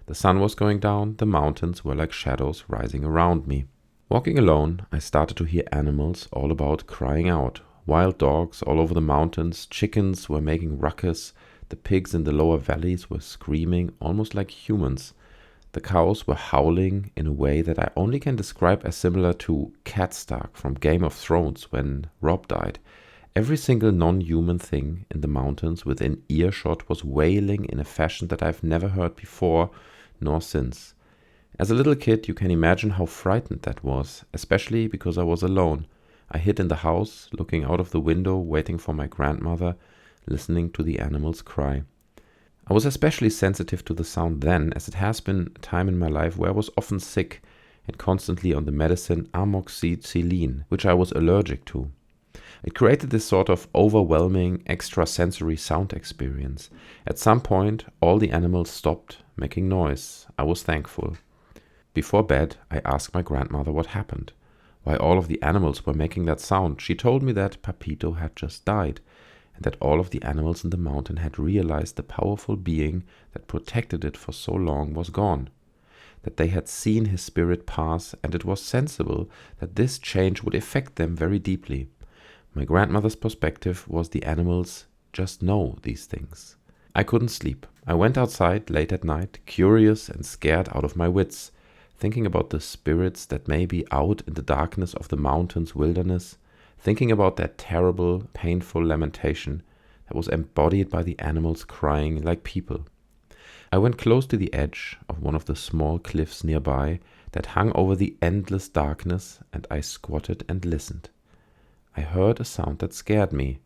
[SPEAKER 1] The sun was going down, the mountains were like shadows rising around me. Walking alone, I started to hear animals all about crying out. Wild dogs all over the mountains, chickens were making ruckus, The pigs in the lower valleys were screaming almost like humans. The cows were howling in a way that I only can describe as similar to Catstark from Game of Thrones when Robb died. Every single non-human thing in the mountains within earshot was wailing in a fashion that I've never heard before nor since. As a little kid, you can imagine how frightened that was, especially because I was alone. I hid in the house, looking out of the window, waiting for my grandmother, listening to the animals cry. I was especially sensitive to the sound then, as it has been a time in my life where I was often sick and constantly on the medicine amoxicillin, which I was allergic to. It created this sort of overwhelming extrasensory sound experience. At some point, all the animals stopped making noise. I was thankful. Before bed, I asked my grandmother what happened, why all of the animals were making that sound. She told me that Papito had just died, and that all of the animals in the mountain had realized the powerful being that protected it for so long was gone, that they had seen his spirit pass, and it was sensible that this change would affect them very deeply. My grandmother's perspective was the animals just know these things. I couldn't sleep. I went outside late at night, curious and scared out of my wits, thinking about the spirits that may be out in the darkness of the mountain's wilderness, thinking about that terrible, painful lamentation that was embodied by the animals crying like people. I went close to the edge of one of the small cliffs nearby that hung over the endless darkness, and I squatted and listened. I heard a sound that scared me,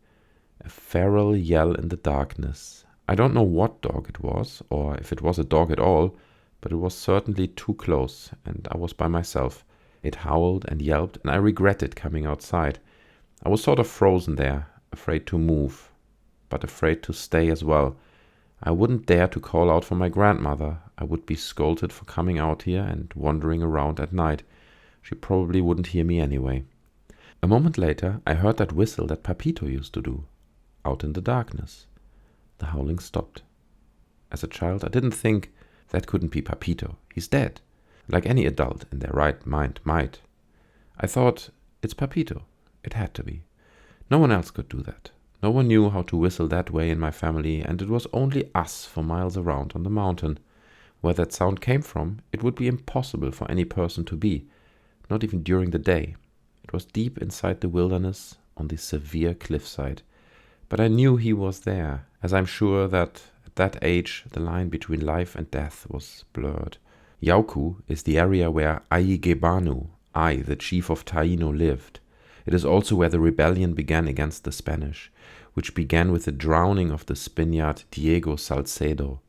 [SPEAKER 1] a feral yell in the darkness. I don't know what dog it was, or if it was a dog at all, but it was certainly too close, and I was by myself. It howled and yelped, and I regretted coming outside. I was sort of frozen there, afraid to move, but afraid to stay as well. I wouldn't dare to call out for my grandmother. I would be scolded for coming out here and wandering around at night. She probably wouldn't hear me anyway. A moment later, I heard that whistle that Papito used to do, out in the darkness. The howling stopped. As a child, I didn't think that couldn't be Papito. He's dead, like any adult in their right mind might. I thought, it's Papito. It had to be. No one else could do that. No one knew how to whistle that way in my family, and it was only us for miles around on the mountain. Where that sound came from, it would be impossible for any person to be, not even during the day. It was deep inside the wilderness, on the severe cliffside. But I knew he was there, as I'm sure that at that age the line between life and death was blurred. Yauco is the area where Aigebanu, the chief of Taino, lived. It is also where the rebellion began against the Spanish, which began with the drowning of the Spaniard Diego Salcedo.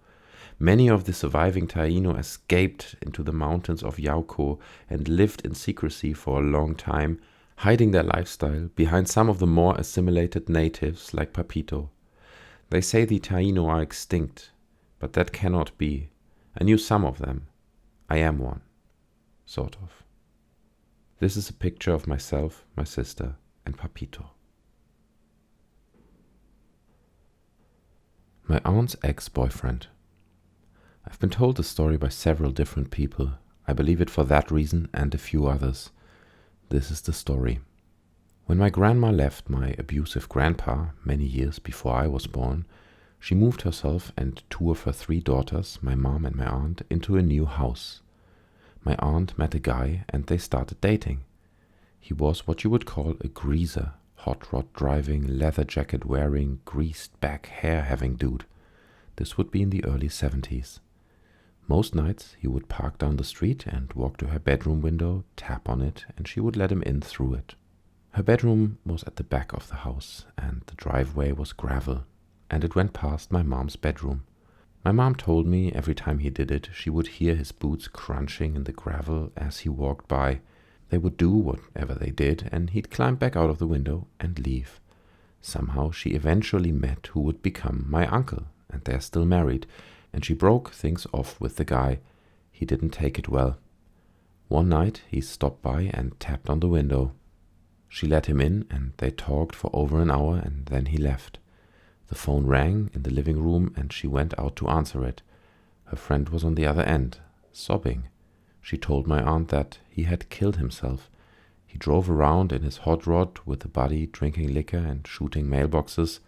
[SPEAKER 1] Many of the surviving Taino escaped into the mountains of Yauco and lived in secrecy for a long time, hiding their lifestyle behind some of the more assimilated natives like Papito. They say the Taino are extinct, but that cannot be. I knew some of them. I am one. Sort of. This is a picture of myself, my sister, and Papito. My aunt's ex-boyfriend. I've been told the story by several different people. I believe it for that reason and a few others. This is the story. When my grandma left my abusive grandpa many years before I was born, she moved herself and two of her 3 daughters, my mom and my aunt, into a new house. My aunt met a guy and they started dating. He was what you would call a greaser, hot rod driving, leather jacket wearing, greased back hair having dude. This would be in the early 70s. Most nights he would park down the street and walk to her bedroom window, tap on it, and she would let him in through it. Her bedroom was at the back of the house, and the driveway was gravel, and it went past my mom's bedroom. My mom told me every time he did it, she would hear his boots crunching in the gravel as he walked by. They would do whatever they did, and he'd climb back out of the window and leave. Somehow she eventually met who would become my uncle, and they're still married, and she broke things off with the guy. He didn't take it well. One night he stopped by and tapped on the window. She let him in, and they talked for over an hour, and then he left. The phone rang in the living room, and she went out to answer it. Her friend was on the other end, sobbing. She told my aunt that he had killed himself. He drove around in his hot rod with the body, drinking liquor and shooting mailboxes.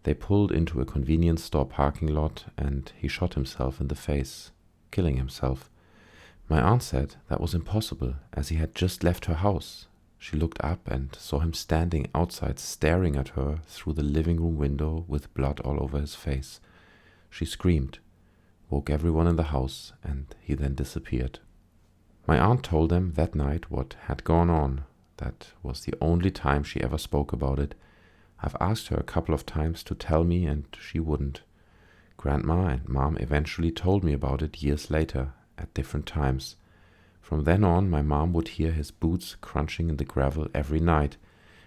[SPEAKER 1] They pulled into a convenience store parking lot and he shot himself in the face, killing himself. My aunt said that was impossible, as he had just left her house. She looked up and saw him standing outside staring at her through the living room window with blood all over his face. She screamed, woke everyone in the house, and he then disappeared. My aunt told them that night what had gone on. That was the only time she ever spoke about it. I've asked her a couple of times to tell me, and she wouldn't. Grandma and Mom eventually told me about it years later, at different times. From then on, my mom would hear his boots crunching in the gravel every night,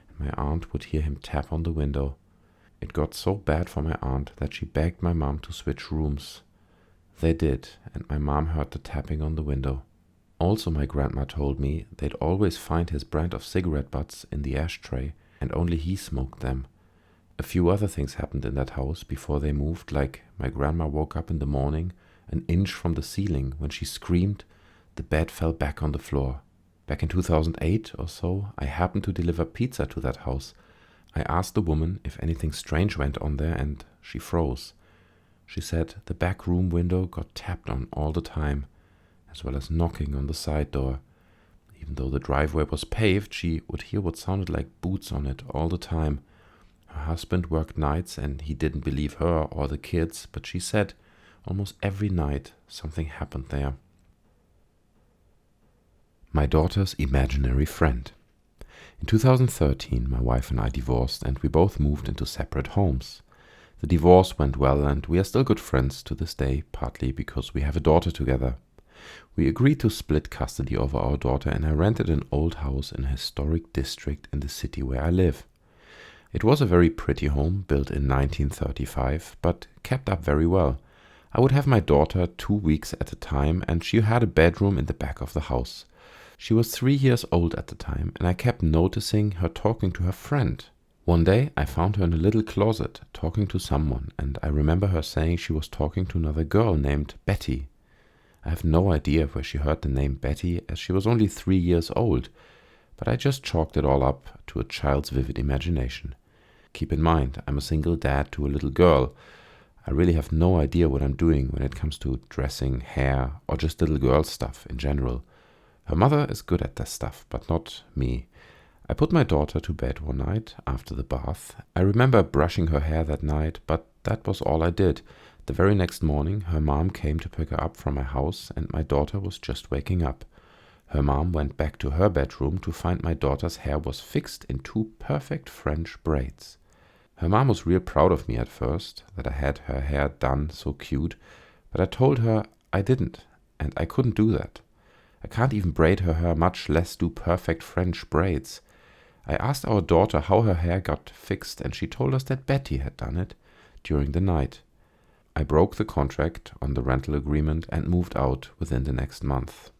[SPEAKER 1] and my aunt would hear him tap on the window. It got so bad for my aunt that she begged my mom to switch rooms. They did, and my mom heard the tapping on the window. Also, my grandma told me they'd always find his brand of cigarette butts in the ashtray, and only he smoked them. A few other things happened in that house before they moved, like my grandma woke up in the morning an inch from the ceiling. When she screamed, the bed fell back on the floor. Back in 2008 or so, I happened to deliver pizza to that house. I asked the woman if anything strange went on there, and she froze. She said the back room window got tapped on all the time, as well as knocking on the side door. Even though the driveway was paved, she would hear what sounded like boots on it all the time. Her husband worked nights and he didn't believe her or the kids, but she said almost every night something happened there. My daughter's imaginary friend. In 2013, my wife and I divorced and we both moved into separate homes. The divorce went well and we are still good friends to this day, partly because we have a daughter together. We agreed to split custody over our daughter and I rented an old house in a historic district in the city where I live. It was a very pretty home built in 1935, but kept up very well. I would have my daughter 2 weeks at a time and she had a bedroom in the back of the house. She was 3 years old at the time and I kept noticing her talking to her friend. One day I found her in a little closet talking to someone and I remember her saying she was talking to another girl named Betty. I have no idea where she heard the name Betty, as she was only 3 years old, but I just chalked it all up to a child's vivid imagination. Keep in mind, I'm a single dad to a little girl. I really have no idea what I'm doing when it comes to dressing, hair, or just little girl stuff in general. Her mother is good at that stuff, but not me. I put my daughter to bed one night after the bath. I remember brushing her hair that night, but that was all I did. The very next morning, her mom came to pick her up from my house and my daughter was just waking up. Her mom went back to her bedroom to find my daughter's hair was fixed in 2 perfect French braids. Her mom was real proud of me at first, that I had her hair done so cute, but I told her I didn't, and I couldn't do that. I can't even braid her hair, much less do perfect French braids. I asked our daughter how her hair got fixed and she told us that Betty had done it during the night. I broke the contract on the rental agreement and moved out within the next month.